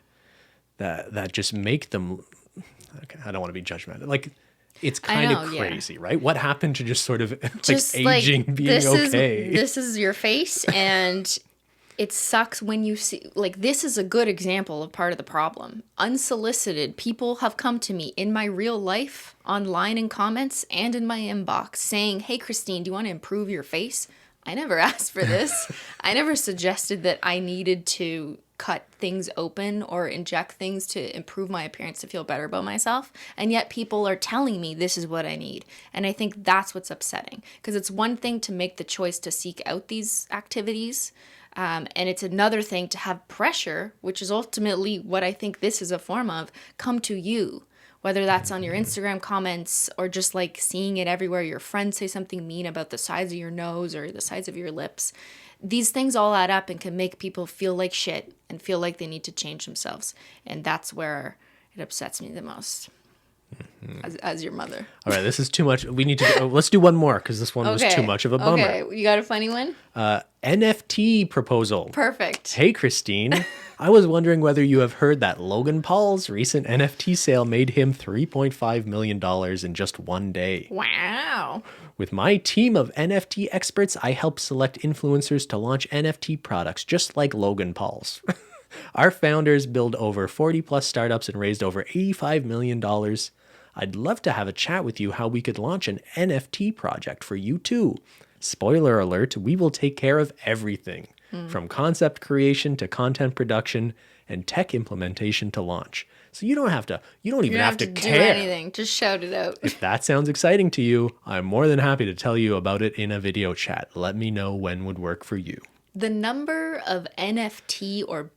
that just make them. Okay, I don't want to be judgmental. Like. It's kind of crazy, right? What happened to just sort of like aging being okay? This is your face, and it sucks when you see, like, this is a good example of part of the problem. Unsolicited, people have come to me in my real life, online in comments, and in my inbox saying, hey, Cristine, do you want to improve your face? I never asked for this. I never suggested that I needed to cut things open or inject things to improve my appearance to feel better about myself. And yet people are telling me this is what I need. And I think that's what's upsetting, because it's one thing to make the choice to seek out these activities. And it's another thing to have pressure, which is ultimately what I think this is a form of, come to you. Whether that's on your Instagram comments or just like seeing it everywhere, your friends say something mean about the size of your nose or the size of your lips. These things all add up and can make people feel like shit and feel like they need to change themselves. And that's where it upsets me the most as your mother. All right, this is too much. We need to let's do one more because this one was too much of a bummer. Okay, you got a funny one? NFT proposal. Perfect. Hey, Cristine. I was wondering whether you have heard that Logan Paul's recent NFT sale made him $3.5 million in just one day. Wow. With my team of NFT experts, I help select influencers to launch NFT products just like Logan Paul's. Our founders build over 40 plus startups and raised over $85 million. I'd love to have a chat with you how we could launch an NFT project for you too. Spoiler alert, we will take care of everything from concept creation to content production and tech implementation to launch. So you don't even have to do care. anything. Just shout it out. If that sounds exciting to you, I'm more than happy to tell you about it in a video chat. Let me know when would work for you. The number of NFT or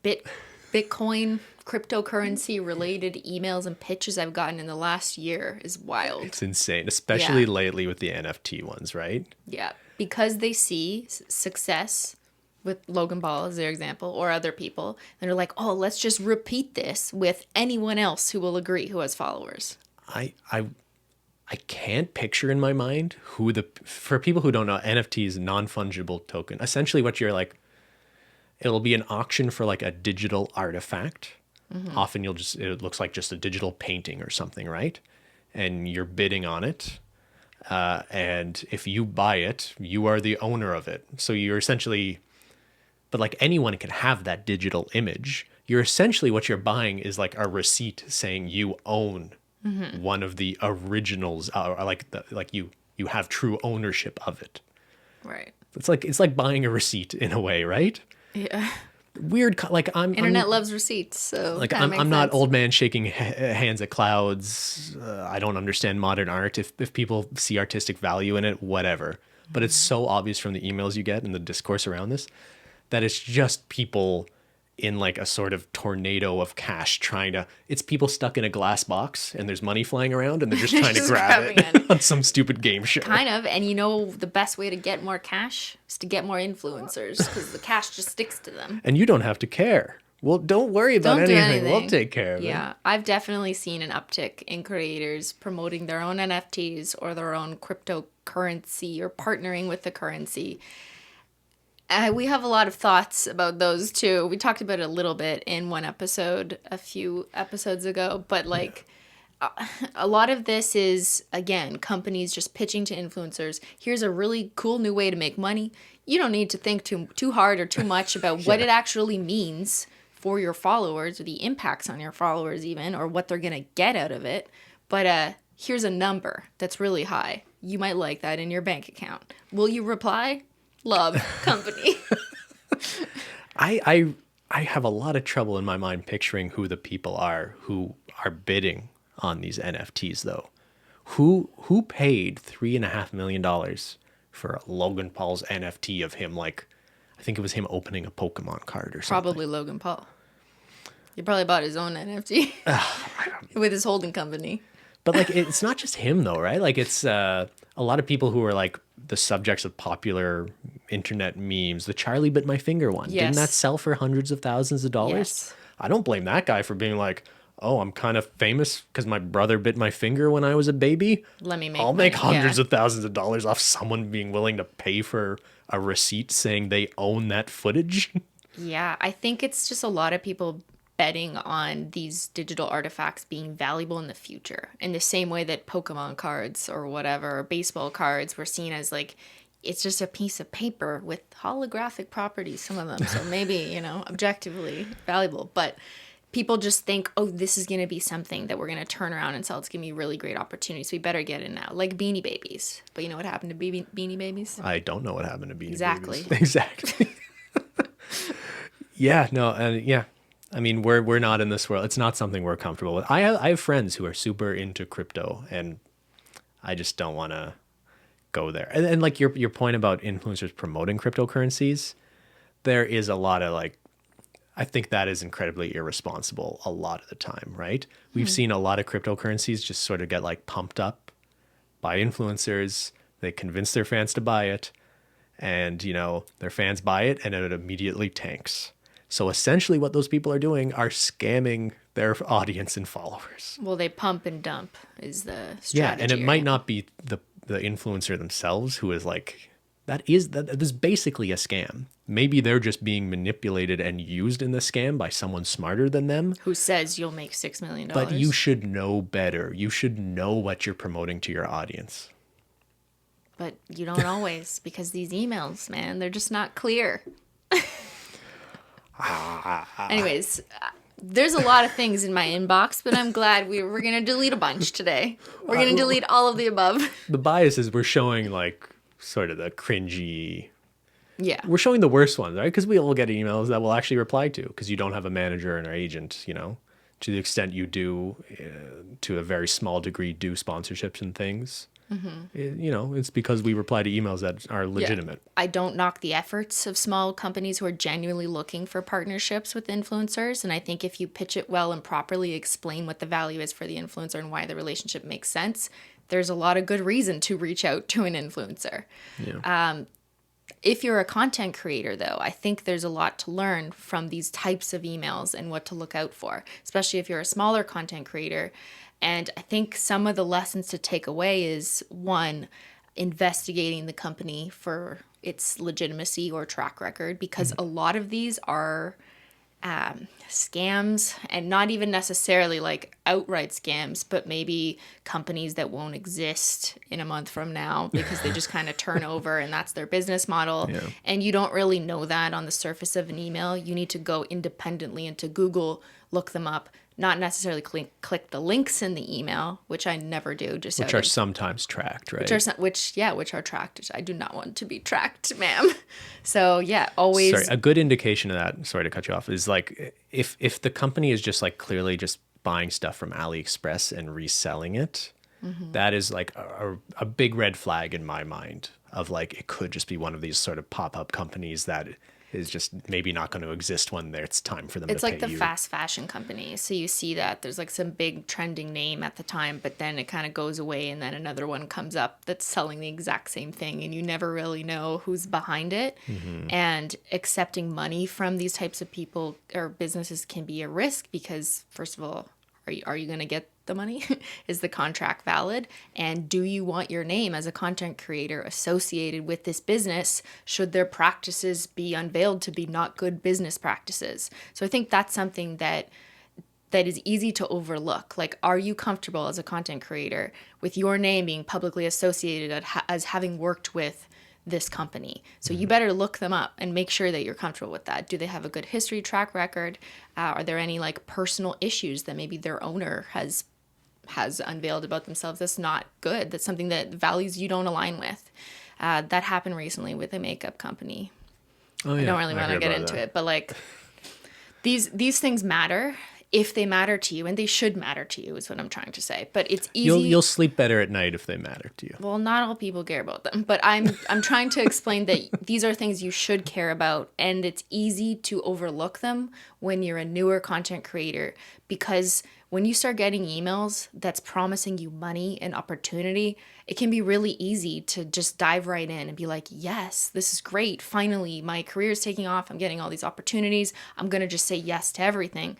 Bitcoin cryptocurrency related emails and pitches I've gotten in the last year is wild. It's insane, especially lately with the NFT ones, right? Yeah, because they see success with Logan Paul as their example or other people, and they're like, oh, let's just repeat this with anyone else who will agree who has followers. I can't picture in my mind for people who don't know, NFT is non-fungible token. Essentially what you're like, it'll be an auction for like a digital artifact. Often it looks like just a digital painting or something, right? And you're bidding on it. And if you buy it, you are the owner of it. So you're essentially, but like anyone can have that digital image. You're essentially, what you're buying is like a receipt saying you own one of the originals, you have true ownership of it. Right. It's like buying a receipt in a way, right? Yeah. Weird, like Internet loves receipts, so like I'm not old man shaking hands at clouds. I don't understand modern art. If people see artistic value in it, whatever. But it's so obvious from the emails you get and the discourse around this that it's just people in like a sort of tornado of cash it's people stuck in a glass box and there's money flying around and they're just trying to grab it on some stupid game show. Kind of. And you know, the best way to get more cash is to get more influencers because the cash just sticks to them. And you don't have to care. Well, don't worry about anything. We'll take care of it. Yeah. I've definitely seen an uptick in creators promoting their own NFTs or their own cryptocurrency or partnering with the currency. We have a lot of thoughts about those too. We talked about it a little bit in one episode a few episodes ago, but like a lot of this is, again, companies just pitching to influencers. Here's a really cool new way to make money. You don't need to think too hard or too much about what it actually means for your followers or the impacts on your followers even, or what they're going to get out of it. But here's a number that's really high. You might like that in your bank account. Will you reply? Love company. I have a lot of trouble in my mind picturing who the people are who are bidding on these NFTs though. Who paid $3.5 million for Logan Paul's NFT of him, like I think it was him opening a Pokemon card or something. Probably Logan Paul. He probably bought his own NFT with his holding company. But like it's not just him though, right? Like it's a lot of people who are like the subjects of popular internet memes. The Charlie bit my finger one. Yes. Didn't that sell for hundreds of thousands of dollars? Yes. I don't blame that guy for being like, oh, I'm kind of famous because my brother bit my finger when I was a baby. I'll make hundreds of thousands of dollars off someone being willing to pay for a receipt saying they own that footage. Yeah, I think it's just a lot of people betting on these digital artifacts being valuable in the future, in the same way that Pokemon cards or whatever, or baseball cards were seen as like, it's just a piece of paper with holographic properties, some of them. So maybe, objectively valuable. But people just think, oh, this is going to be something that we're going to turn around and sell. It's going to be a really great opportunity. So we better get it now. Like Beanie Babies. But you know what happened to Beanie Babies? I don't know what happened to Beanie Babies. Exactly. Yeah, no, and yeah. I mean, we're not in this world. It's not something we're comfortable with. I have friends who are super into crypto, and I just don't want to go there. And like your point about influencers promoting cryptocurrencies, there is a lot of like, I think that is incredibly irresponsible a lot of the time, right? We've seen a lot of cryptocurrencies just sort of get like pumped up by influencers. They convince their fans to buy it, and their fans buy it, and it immediately tanks. So essentially what those people are doing are scamming their audience and followers. Well, they pump and dump is the strategy. Yeah, and it might not be the influencer themselves who is like that is basically a scam. Maybe they're just being manipulated and used in the scam by someone smarter than them. Who says you'll make $6 million? But you should know better. You should know what you're promoting to your audience. But you don't always, because these emails, man, they're just not clear. Anyways, there's a lot of things in my inbox, but I'm glad we're going to delete a bunch today. We're going to delete all of the above. The bias is we're showing like sort of the cringy. Yeah. We're showing the worst ones, right? Because we will get emails that we'll actually reply to because you don't have a manager and an agent, you know, to the extent you do, to a very small degree, do sponsorships and things. You know, it's because we reply to emails that are legitimate. I don't knock the efforts of small companies who are genuinely looking for partnerships with influencers. And I think if you pitch it well and properly explain what the value is for the influencer and why the relationship makes sense, there's a lot of good reason to reach out to an influencer. Yeah. If you're a content creator, though, I think there's a lot to learn from these types of emails and what to look out for, especially if you're a smaller content creator. And I think some of the lessons to take away is, one, investigating the company for its legitimacy or track record, because a lot of these are scams, and not even necessarily like outright scams, but maybe companies that won't exist in a month from now because they just kind of turn over and that's their business model. Yeah. And you don't really know that on the surface of an email. You need to go independently into Google, look them up, not necessarily click the links in the email, which I never do. Just which are sometimes tracked, right? Which are tracked. I do not want to be tracked, ma'am. So yeah, always. Sorry, a good indication of that, sorry to cut you off, is like if the company is just like clearly just buying stuff from AliExpress and reselling it, that is like a big red flag in my mind of like it could just be one of these sort of pop-up companies that is just maybe not going to exist when it's time for them to pay you. It's like the fast fashion companies. So you see that there's like some big trending name at the time, but then it kind of goes away and then another one comes up that's selling the exact same thing and you never really know who's behind it. And accepting money from these types of people or businesses can be a risk because, first of all, are you going to get the money? Is the contract valid? And do you want your name as a content creator associated with this business should their practices be unveiled to be not good business practices? So I think that's something that is easy to overlook. Like, are you comfortable as a content creator with your name being publicly associated as having worked with this company? So you better look them up and make sure that you're comfortable with that. Do they have a good history track record? Are there any like personal issues that maybe their owner has unveiled about themselves that's not good? That's something that values you don't align with. That happened recently with a makeup company. Oh, yeah. I don't really want to get into it, but like these things matter if they matter to you, and they should matter to you is what I'm trying to say. But it's easy. You'll sleep better at night if they matter to you. Well, not all people care about them, but I'm trying to explain that these are things you should care about, and it's easy to overlook them when you're a newer content creator, because when you start getting emails that's promising you money and opportunity, it can be really easy to just dive right in and be like, yes, this is great. Finally, my career is taking off. I'm getting all these opportunities. I'm going to just say yes to everything.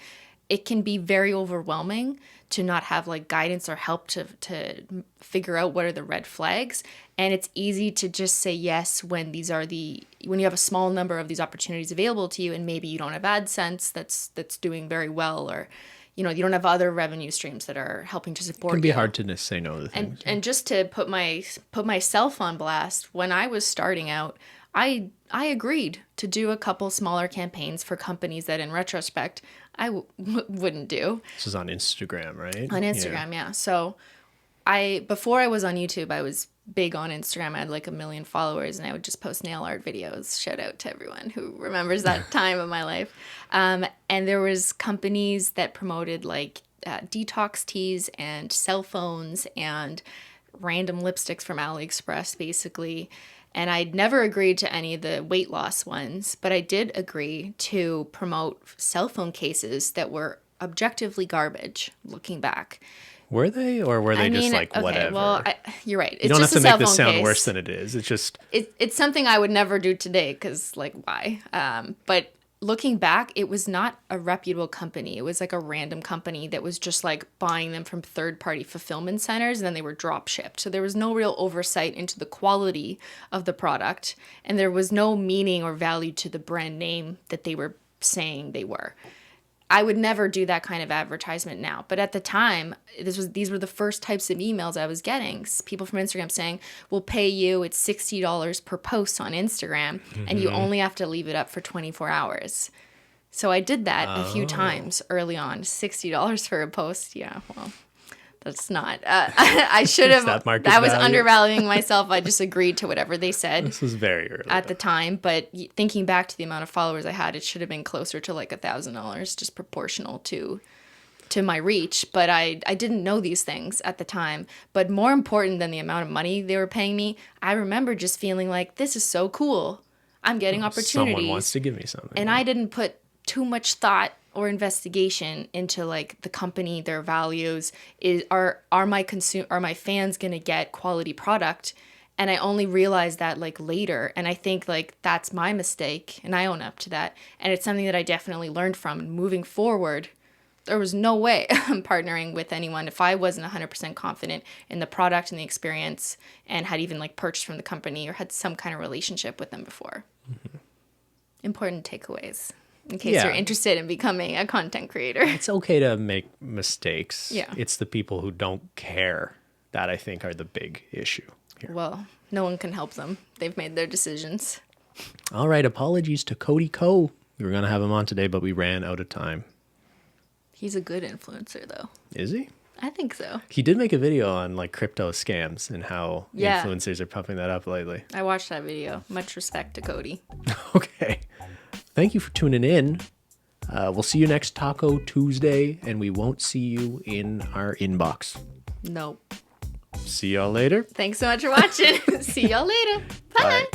It can be very overwhelming to not have like guidance or help to figure out what are the red flags. And it's easy to just say yes when when you have a small number of these opportunities available to you, and maybe you don't have AdSense that's doing very well, or you don't have other revenue streams that are helping to support you. It can be hard to say no to things. And just to put myself on blast, when I was starting out, I agreed to do a couple smaller campaigns for companies that in retrospect I wouldn't do. This is on Instagram, right? On Instagram, yeah. So before I was on YouTube, I was big on Instagram. I had like 1 million followers and I would just post nail art videos. Shout out to everyone who remembers that time of my life. And there was companies that promoted like detox teas and cell phones and random lipsticks from AliExpress, basically. And I'd never agreed to any of the weight loss ones, but I did agree to promote cell phone cases that were objectively garbage, looking back. Were they? Or were they just like, okay, whatever? Well, you're right. It's you don't just have to a make this sound case. Worse than it is. It's just... It's something I would never do today because, like, why? But looking back, it was not a reputable company. It was like a random company that was just like buying them from third-party fulfillment centers, and then they were drop shipped. So there was no real oversight into the quality of the product, and there was no meaning or value to the brand name that they were saying they were. I would never do that kind of advertisement now. But at the time, these were the first types of emails I was getting. People from Instagram saying, we'll pay you, it's $60 per post on Instagram, and you only have to leave it up for 24 hours. So I did that a few times early on. $60 for a post. Yeah, well, that's not. I should have. That was undervaluing myself. I just agreed to whatever they said. This was very early at the time, but thinking back to the amount of followers I had, it should have been closer to like $1,000, just proportional to my reach. But I didn't know these things at the time. But more important than the amount of money they were paying me, I remember just feeling like, this is so cool. I'm getting opportunities. Someone wants to give me something. And I didn't put too much thought or investigation into like the company, their values. Are my fans gonna get quality product? And I only realized that like later, and I think like that's my mistake, and I own up to that. And it's something that I definitely learned from. And moving forward, there was no way I'm partnering with anyone if I wasn't 100% confident in the product and the experience, and had even like purchased from the company or had some kind of relationship with them before. Mm-hmm. Important takeaways, in case you're interested in becoming a content creator. It's okay to make mistakes. Yeah. It's the people who don't care that I think are the big issue here. Well, no one can help them. They've made their decisions. All right. Apologies to Cody Ko. We were going to have him on today, but we ran out of time. He's a good influencer, though. Is he? I think so. He did make a video on like crypto scams and how influencers are pumping that up lately. I watched that video. Much respect to Cody. Okay. Thank you for tuning in. We'll see you next Taco Tuesday, and we won't see you in our inbox. Nope. See y'all later. Thanks so much for watching. See y'all later. Bye.